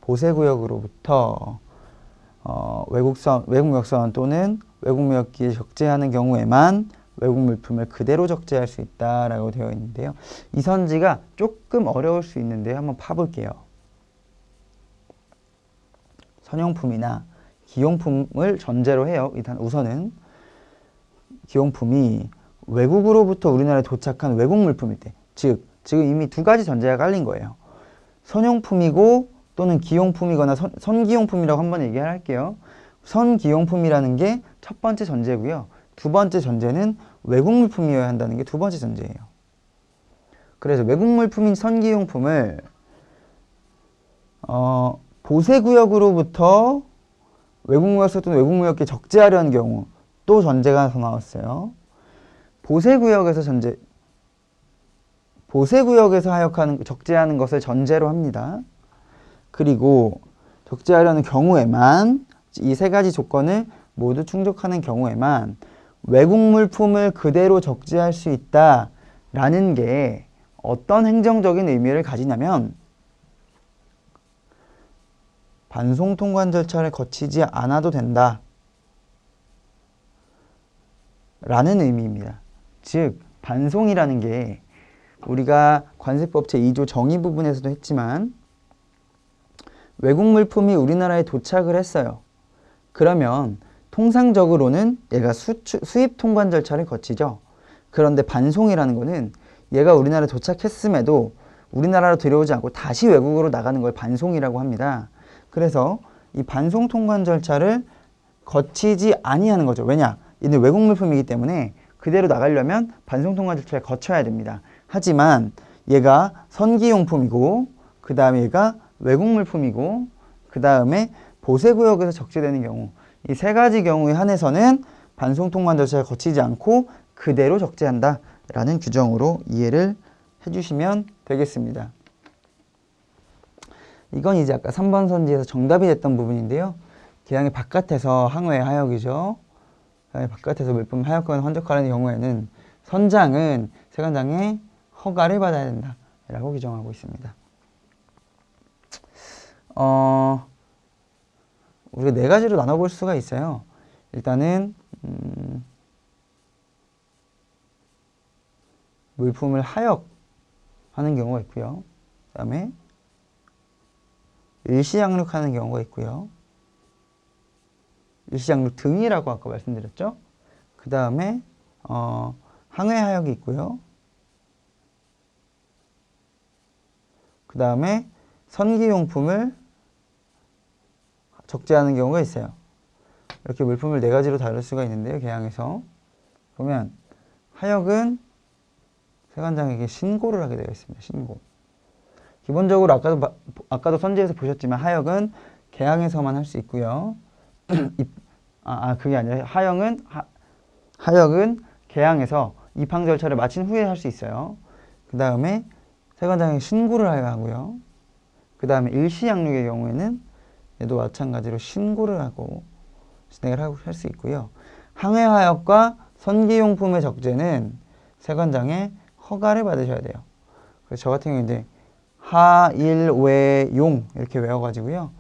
보세구역으로부터 외국무역선 또는 외국무역기에 적재하는 경우에만 외국 물품을 그대로 적재할 수 있다라고 되어 있는데요. 이 선지가 조금 어려울 수 있는데요. 한번 파볼게요. 선용품이나 기용품을 전제로 해요. 일단 우선은 기용품이 외국으로부터 우리나라에 도착한 외국 물품일 때, 즉 지금 이미 두 가지 전제가 깔린 거예요. 선용품이고 또는 기용품이거나 선기용품이라고 한번 얘기할게요. 선기용품이라는 게 첫 번째 전제고요. 두 번째 전제는 외국 물품이어야 한다는 게 두 번째 전제예요. 그래서 외국 물품인 선기용품을 보세구역으로부터 외국무역서 또는 외국무역기에 적재하려는 경우 또 전제가 더 나왔어요. 보세구역에서 적재하는 것을 전제로 합니다. 그리고 적재하려는 경우에만 이 세 가지 조건을 모두 충족하는 경우에만 외국 물품을 그대로 적재할 수 있다라는 게 어떤 행정적인 의미를 가지냐면 반송 통관 절차를 거치지 않아도 된다 라는 의미입니다. 즉 반송이라는 게 우리가 관세법 제2조 정의 부분에서도 했지만 외국 물품이 우리나라에 도착을 했어요. 그러면 통상적으로는 얘가 수입 통관 절차를 거치죠. 그런데 반송이라는 거는 얘가 우리나라에 도착했음에도 우리나라로 들여오지 않고 다시 외국으로 나가는 걸 반송이라고 합니다. 그래서 이 반송 통관 절차를 거치지 아니하는 거죠. 왜냐? 얘는 외국 물품이기 때문에 그대로 나가려면 반송 통관 절차를 거쳐야 됩니다. 하지만 얘가 선기용품이고 그 다음에 얘가 외국 물품이고 그 다음에 보세구역에서 적재되는 경우 이 세 가지 경우에 한해서는 반송 통관 절차를 거치지 않고 그대로 적재한다 라는 규정으로 이해를 해주시면 되겠습니다. 이건 이제 아까 3번 선지에서 정답이 됐던 부분인데요. 계양의 바깥에서 항외 하역이죠. 계양의 바깥에서 물품 하역권 헌적하는 경우에는 선장은 세관장의 허가를 받아야 된다 라고 규정하고 있습니다. 우리가 네 가지로 나눠볼 수가 있어요. 일단은 물품을 하역하는 경우가 있고요. 그 다음에 일시양육하는 경우가 있고요. 일시양육 등이라고 아까 말씀드렸죠. 그 다음에 항해하역이 있고요. 그 다음에 선기용품을 적재하는 경우가 있어요. 이렇게 물품을 네 가지로 다룰 수가 있는데요. 계양에서 보면 하역은 세관장에게 신고를 하게 되어 있습니다. 신고. 기본적으로 아까도 선지에서 보셨지만 하역은 계양에서만 할 수 있고요. 그게 아니라 하역은 계양에서 입항 절차를 마친 후에 할 수 있어요. 그 다음에 세관장에게 신고를 해야 하고요. 그 다음에 일시양육의 경우에는 얘도 마찬가지로 신고를 하고 진행을 할 수 있고요. 항해하역과 선기용품의 적재는 세관장의 허가를 받으셔야 돼요. 그래서 저 같은 경우는 이제 하일, 외, 용 이렇게 외워가지고요.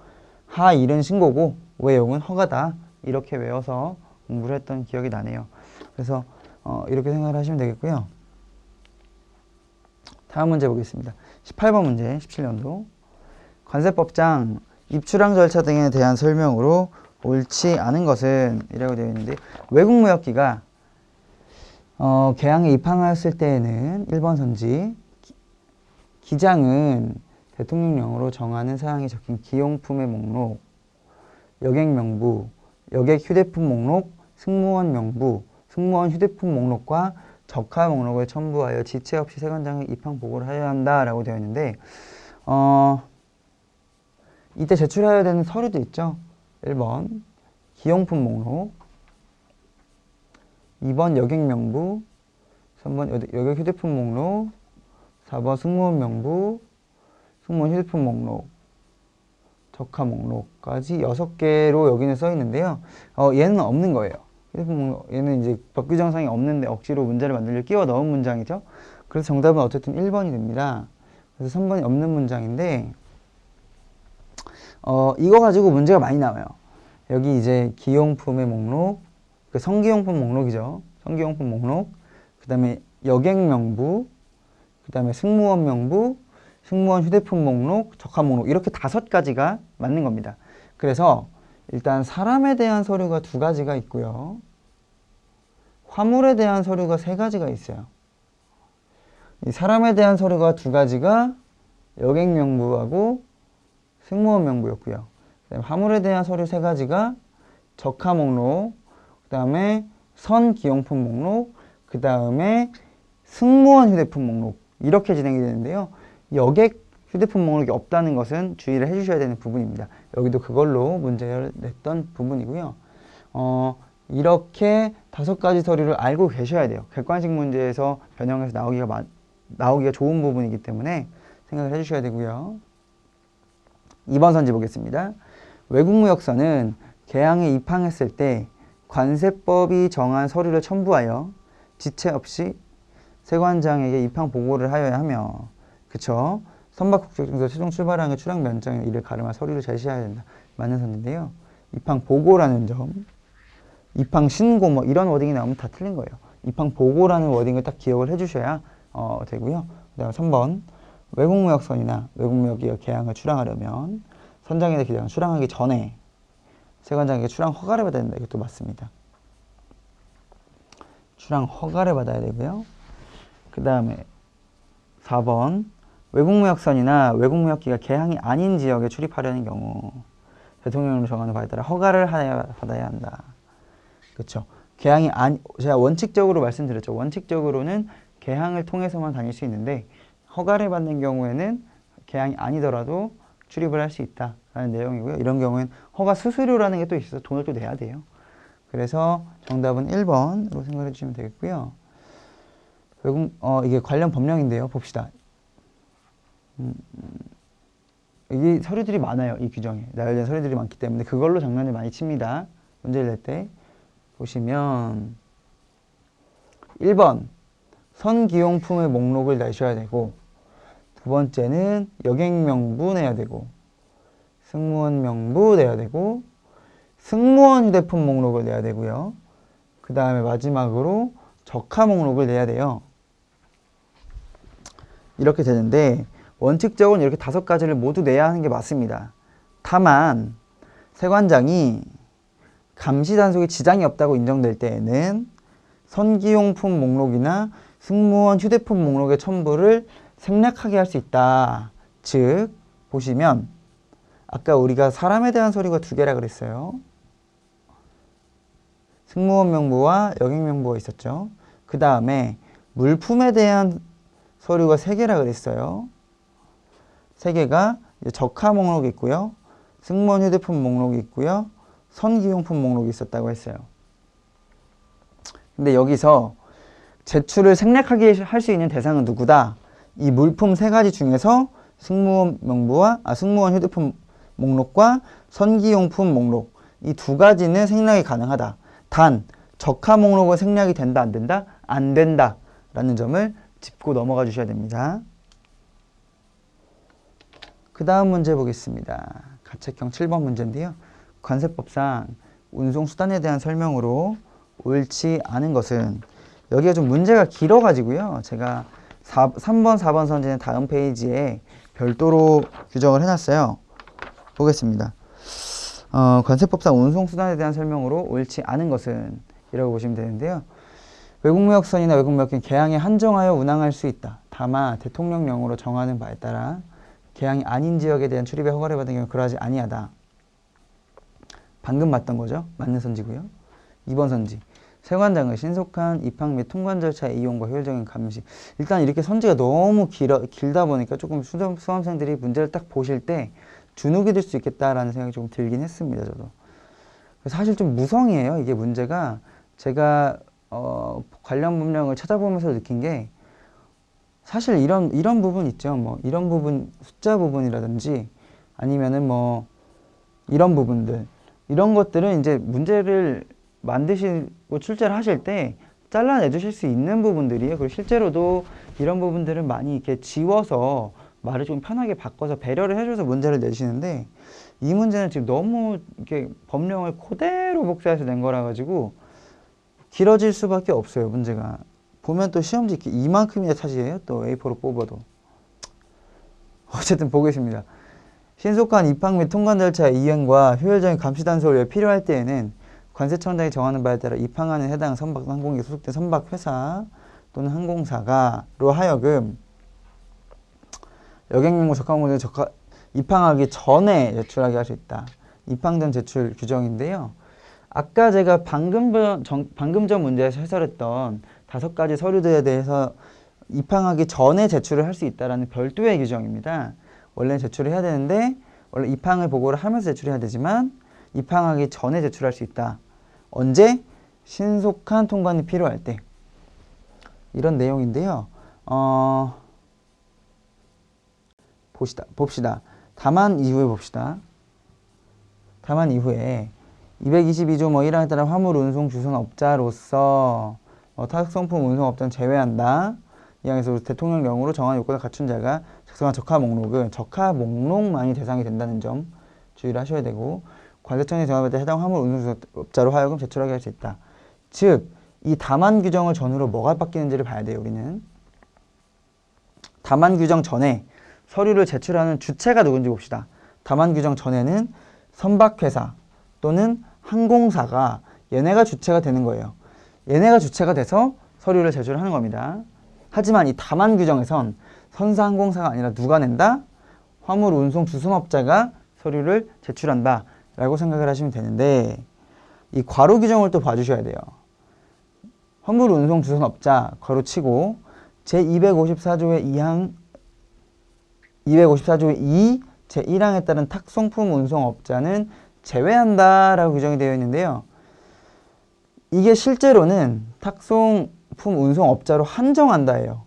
하일은 신고고 외용은 허가다 이렇게 외워서 공부를 했던 기억이 나네요. 그래서 이렇게 생각을 하시면 되겠고요. 다음 문제 보겠습니다. 18번 문제, 17년도. 관세법장 입출항 절차 등에 대한 설명으로 옳지 않은 것은 이라고 되어 있는데 외국무역기가 계양에 입항하였을 때에는 1번 선지 기장은 대통령령으로 정하는 사항이 적힌 기용품의 목록, 여객명부, 여객 휴대폰 목록, 승무원 명부, 승무원 휴대폰 목록과 적하 목록을 첨부하여 지체 없이 세관장에 입항 보고를 하여야 한다라고 되어 있는데 이때 제출해야 되는 서류도 있죠. 1번 기용품 목록, 2번 여객 명부, 3번 여객 휴대폰 목록, 4번 승무원 명부, 승무원 휴대폰 목록, 적하 목록까지 6개로 여기는 써 있는데요. 얘는 없는 거예요. 휴대폰 목록, 얘는 이제 법 규정상이 없는데 억지로 문제를 만들려 끼워 넣은 문장이죠. 그래서 정답은 어쨌든 1번이 됩니다. 그래서 3번이 없는 문장인데 이거 가지고 문제가 많이 나와요. 여기 이제 기용품의 목록, 성기용품 목록이죠. 성기용품 목록, 그 다음에 여객 명부, 그 다음에 승무원 명부, 승무원 휴대폰 목록, 적하 목록 이렇게 5가지가 맞는 겁니다. 그래서 일단 사람에 대한 서류가 2가지가 있고요. 화물에 대한 서류가 3가지가 있어요. 이 사람에 대한 서류가 2가지가 여객 명부하고 승무원 명부였고요. 그다음에 화물에 대한 서류 3가지가 적하 목록, 그 다음에 선 기용품 목록, 그 다음에 승무원 휴대폰 목록 이렇게 진행이 되는데요. 여객 휴대폰 목록이 없다는 것은 주의를 해주셔야 되는 부분입니다. 여기도 그걸로 문제를 냈던 부분이고요. 이렇게 5가지 서류를 알고 계셔야 돼요. 객관식 문제에서 변형해서 나오기가 좋은 부분이기 때문에 생각을 해주셔야 되고요. 2번 선지 보겠습니다. 외국무역서는 개항에 입항했을 때 관세법이 정한 서류를 첨부하여 지체 없이 세관장에게 입항 보고를 하여야 하며, 그쵸? 선박국적증서 최종 출발항의 출항 면장에 이를 가름한 서류를 제시해야 된다. 맞는 선인데요. 입항 보고라는 점, 입항 신고 뭐 이런 워딩이 나오면 다 틀린 거예요. 입항 보고라는 워딩을 딱 기억을 해주셔야 되고요. 그다음 3번 외국무역선이나 외국무역기가 개항을 출항하려면 선장에 대해 출항하기 전에 세관장에게 출항 허가를 받아야 된다. 이것도 맞습니다. 출항 허가를 받아야 되고요. 그 다음에 4번 외국무역선이나 외국무역기가 개항이 아닌 지역에 출입하려는 경우 대통령으로 정하는 바에 따라 허가를 받아야 한다. 그렇죠. 개항이 제가 원칙적으로 말씀드렸죠. 원칙적으로는 개항을 통해서만 다닐 수 있는데 허가를 받는 경우에는 개항이 아니더라도 출입을 할 수 있다라는 내용이고요. 이런 경우에는 허가 수수료라는 게 또 있어서 돈을 또 내야 돼요. 그래서 정답은 1번으로 생각해 주시면 되겠고요. 이게 관련 법령인데요. 봅시다. 이게 서류들이 많아요. 이 규정에. 나열된 서류들이 많기 때문에 그걸로 장난을 많이 칩니다. 문제를 낼 때. 보시면 1번 선기용품의 목록을 내셔야 되고, 두 번째는 여객 명부 내야 되고, 승무원 명부 내야 되고, 승무원 휴대폰 목록을 내야 되고요. 그 다음에 마지막으로 적하 목록을 내야 돼요. 이렇게 되는데 원칙적으로는 이렇게 5가지를 모두 내야 하는 게 맞습니다. 다만 세관장이 감시 단속에 지장이 없다고 인정될 때에는 선기용품 목록이나 승무원 휴대폰 목록의 첨부를 생략하게 할 수 있다. 즉 보시면 아까 우리가 사람에 대한 서류가 2개라 그랬어요. 승무원 명부와 여객 명부가 있었죠. 그 다음에 물품에 대한 서류가 3개라 그랬어요. 3개가 적하 목록이 있고요. 승무원 휴대폰 목록이 있고요. 선기용품 목록이 있었다고 했어요. 근데 여기서 제출을 생략하게 할 수 있는 대상은 누구다? 이 물품 3가지 중에서 승무원 명부와 승무원 휴대폰 목록과 선기용품 목록 이 2가지는 생략이 가능하다. 단 적하 목록은 생략이 된다 안 된다? 안 된다 라는 점을 짚고 넘어가 주셔야 됩니다. 그 다음 문제 보겠습니다. 가책형 7번 문제인데요. 관세법상 운송수단에 대한 설명으로 옳지 않은 것은, 여기가 좀 문제가 길어가지고요. 제가 3번, 4번 선지는 다음 페이지에 별도로 규정을 해놨어요. 보겠습니다. 관세법상 운송수단에 대한 설명으로 옳지 않은 것은 이라고 보시면 되는데요. 외국무역선이나 외국무역기는 개항에 한정하여 운항할 수 있다. 다만 대통령령으로 정하는 바에 따라 개항이 아닌 지역에 대한 출입에 허가를 받은 경우 그러하지 아니하다. 방금 봤던 거죠. 맞는 선지고요. 2번 선지. 세관장의 신속한 입학 및 통관 절차의 이용과 효율적인 감시. 일단 이렇게 선지가 너무 길다 보니까 조금 수험생들이 문제를 딱 보실 때 주눅이 들 수 있겠다라는 생각이 조금 들긴 했습니다, 저도. 사실 좀 무성의해요, 이게 문제가. 제가 관련 법령을 찾아보면서 느낀 게 사실 이런 부분 있죠. 뭐 이런 부분, 숫자 부분이라든지 아니면은 뭐 이런 부분들, 이런 것들은 이제 문제를 만드시고 출제를 하실 때 잘라내 주실 수 있는 부분들이에요. 그리고 실제로도 이런 부분들은 많이 이렇게 지워서 말을 좀 편하게 바꿔서 배려를 해줘서 문제를 내시는데, 이 문제는 지금 너무 이렇게 법령을 그대로 복사해서 낸 거라 가지고 길어질 수밖에 없어요, 문제가. 보면 또 시험지 이렇게 이만큼이나 차지해요, 또 A4로 뽑아도. 어쨌든 보겠습니다. 신속한 입학 및 통관 절차의 이행과 효율적인 감시 단속을 위해 필요할 때에는 관세청장이 정하는 바에 따라 입항하는 해당 선박 항공기에 소속된 선박회사 또는 항공사가로 하여금 여객용고 적합물을 입항하기 전에 제출하게 할 수 있다. 입항 전 제출 규정인데요. 아까 제가 방금 전 문제에서 해설했던 5가지 서류들에 대해서 입항하기 전에 제출을 할 수 있다는 별도의 규정입니다. 원래는 제출을 해야 되는데 원래 입항을 보고를 하면서 제출해야 되지만 입항하기 전에 제출할 수 있다. 언제? 신속한 통관이 필요할 때. 이런 내용인데요. 봅시다. 다만 이후에 봅시다. 다만 이후에 222조 1항에 따라 화물 운송 주선업자로서 타격성품 운송업자는 제외한다. 이 항에서 대통령령으로 정한 요건을 갖춘 자가 작성한 적하 목록은 적하 목록만이 대상이 된다는 점 주의를 하셔야 되고, 관세청에 정합할 때 해당 화물 운송업자로 하여금 제출하게 할 수 있다. 즉, 이 다만 규정을 전후로 뭐가 바뀌는지를 봐야 돼요, 우리는. 다만 규정 전에 서류를 제출하는 주체가 누군지 봅시다. 다만 규정 전에는 선박회사 또는 항공사가 얘네가 주체가 되는 거예요. 얘네가 주체가 돼서 서류를 제출하는 겁니다. 하지만 이 다만 규정에선 선사항공사가 아니라 누가 낸다? 화물 운송 주선업자가 서류를 제출한다 라고 생각을 하시면 되는데, 이 괄호 규정을 또 봐주셔야 돼요. 화물 운송 주선업자 괄호치고 제254조의 2항 254조의 2 제1항에 따른 탁송품 운송업자는 제외한다 라고 규정이 되어 있는데요. 이게 실제로는 탁송품 운송업자로 한정한다예요.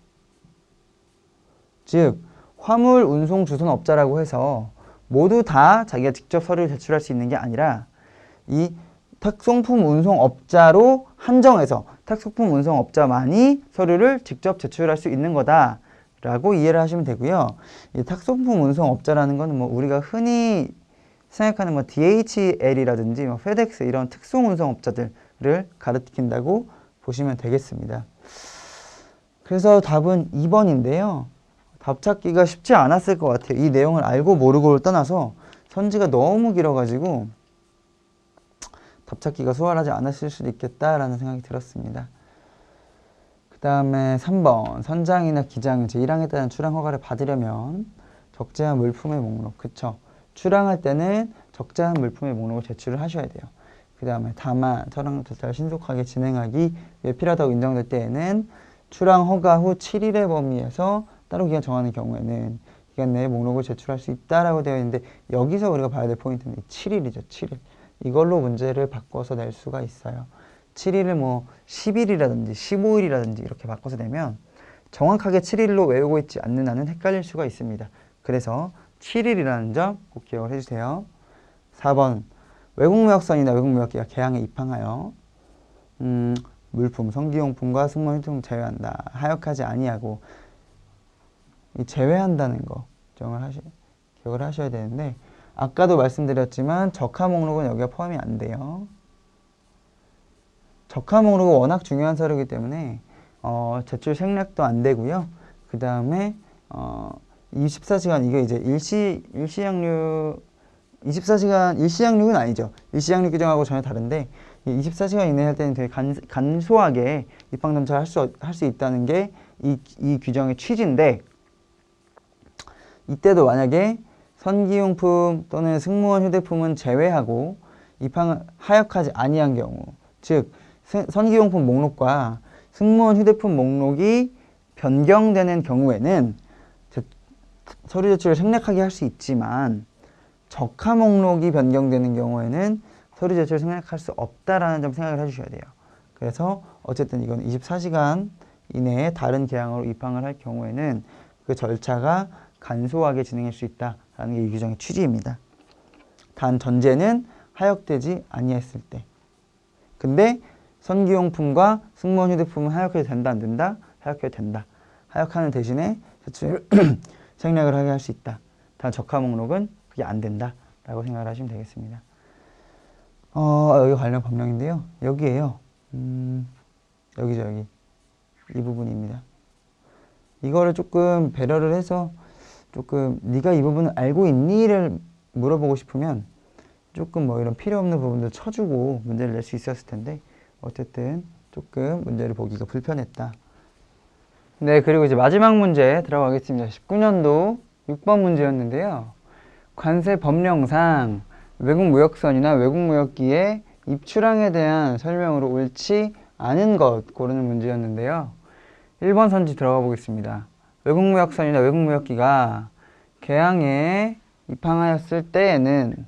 즉 화물 운송 주선업자라고 해서 모두 다 자기가 직접 서류를 제출할 수 있는 게 아니라 이 탁송품 운송업자로 한정해서 탁송품 운송업자만이 서류를 직접 제출할 수 있는 거다 라고 이해를 하시면 되고요. 이 탁송품 운송업자라는 거는 뭐 우리가 흔히 생각하는 뭐 DHL이라든지 뭐 페덱스 이런 특송 운송업자들을 가리킨다고 보시면 되겠습니다. 그래서 답은 2번인데요. 답 찾기가 쉽지 않았을 것 같아요. 이 내용을 알고 모르고를 떠나서 선지가 너무 길어가지고 답 찾기가 수월하지 않았을 수도 있겠다라는 생각이 들었습니다. 그 다음에 3번 선장이나 기장은 제1항에 따른 출항 허가를 받으려면 적재한 물품의 목록, 그쵸? 출항할 때는 적재한 물품의 목록을 제출을 하셔야 돼요. 그 다음에 다만 출항 절차를 신속하게 진행하기 위해 필요하다고 인정될 때에는 출항 허가 후 7일의 범위에서 따로 기간 정하는 경우에는 기간 내에 목록을 제출할 수 있다라고 되어 있는데, 여기서 우리가 봐야 될 포인트는 7일이죠. 7일. 이걸로 문제를 바꿔서 낼 수가 있어요. 7일을 뭐 10일이라든지 15일이라든지 이렇게 바꿔서 내면 정확하게 7일로 외우고 있지 않는 한은 헷갈릴 수가 있습니다. 그래서 7일이라는 점 꼭 기억을 해주세요. 4번 외국무역선이나 외국무역기가 개항에 입항하여 물품, 성기용품과 승무원 휴대용 제외한다. 하역하지 아니하고, 이 제외한다는 거 기억을 하셔야 되는데, 아까도 말씀드렸지만 적하 목록은 여기가 포함이 안 돼요. 적하 목록은 워낙 중요한 서류이기 때문에 제출 생략도 안 되고요. 그 다음에 24시간 이게 이제 일시양육 24시간 일시양육은 아니죠. 일시양육 규정하고 전혀 다른데 24시간 이내에 할 때는 되게 간소하게 입항 점차를 할 수 있다는 게 이 규정의 취지인데, 이때도 만약에 선기용품 또는 승무원 휴대품은 제외하고 입항을 하역하지 아니한 경우, 즉 선기용품 목록과 승무원 휴대폰 목록이 변경되는 경우에는 서류 제출을 생략하게 할 수 있지만 적하 목록이 변경되는 경우에는 서류 제출을 생략할 수 없다라는 점 생각을 해주셔야 돼요. 그래서 어쨌든 이건 24시간 이내에 다른 계양으로 입항을 할 경우에는 그 절차가 간소하게 진행할 수 있다라는 게 이 규정의 취지입니다. 단 전제는 하역되지 아니했을 때. 근데 선기용품과 승무원 휴대폰은 하역해도 된다 안 된다? 하역해도 된다. 하역하는 대신에 제출을 생략을 하게 할 수 있다. 단 적하 목록은 그게 안 된다 라고 생각을 하시면 되겠습니다. 여기 관련 법령인데요. 여기에요. 여기죠, 여기. 이 부분입니다. 이거를 조금 배려를 해서 조금 네가 이 부분을 알고 있니?를 물어보고 싶으면 조금 뭐 이런 필요 없는 부분들 쳐주고 문제를 낼 수 있었을 텐데 어쨌든 조금 문제를 보기가 불편했다. 네, 그리고 이제 마지막 문제 들어가겠습니다. 19년도 6번 문제였는데요. 관세 법령상 외국무역선이나 외국무역기의 입출항에 대한 설명으로 옳지 않은 것 고르는 문제였는데요. 1번 선지 들어가 보겠습니다. 외국무역선이나 외국무역기가 개항에 입항하였을 때에는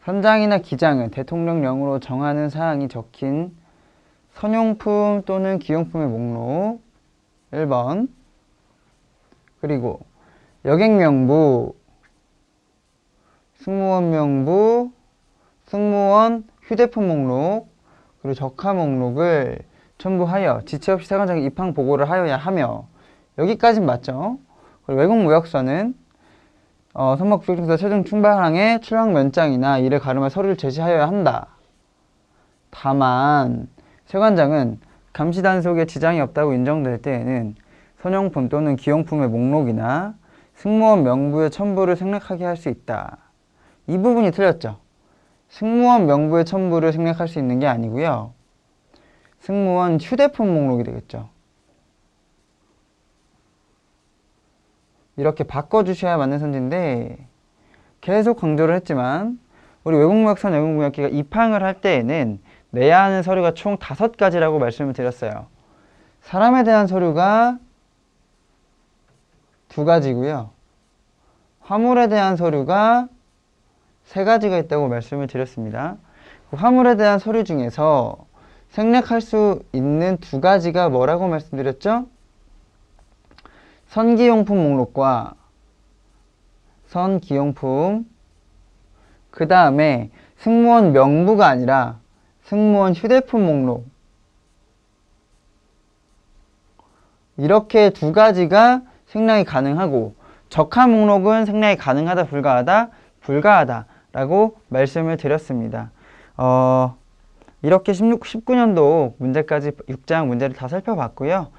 선장이나 기장은 대통령령으로 정하는 사항이 적힌 선용품 또는 기용품의 목록 1번, 그리고 여객명부, 승무원 명부, 승무원 휴대폰 목록, 그리고 적하 목록을 첨부하여 지체 없이 세관장에 입항 보고를 하여야 하며, 여기까진 맞죠? 그리고 외국무역선은 선박국적증서 최종 출발항에 출항 면장이나 이를 가름할 서류를 제시하여야 한다. 다만 세관장은 감시 단속에 지장이 없다고 인정될 때에는 선용품 또는 기용품의 목록이나 승무원 명부의 첨부를 생략하게 할 수 있다. 이 부분이 틀렸죠. 승무원 명부의 첨부를 생략할 수 있는 게 아니고요. 승무원 휴대폰 목록이 되겠죠. 이렇게 바꿔주셔야 맞는 선지인데 계속 강조를 했지만 우리 외국무역선, 외국무역기가 입항을 할 때에는 내야 하는 서류가 총 5가지라고 말씀을 드렸어요. 사람에 대한 서류가 2가지고요. 화물에 대한 서류가 3가지가 있다고 말씀을 드렸습니다. 그 화물에 대한 서류 중에서 생략할 수 있는 2가지가 뭐라고 말씀드렸죠? 선기용품 목록과 선기용품, 그 다음에 승무원 명부가 아니라 승무원 휴대폰 목록, 이렇게 2가지가 생략이 가능하고 적하 목록은 생략이 가능하다, 불가하다, 불가하다 라고 말씀을 드렸습니다. 이렇게 19년도 문제까지 6장 문제를 다 살펴봤고요.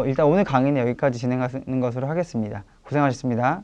일단 오늘 강의는 여기까지 진행하는 것으로 하겠습니다. 고생하셨습니다.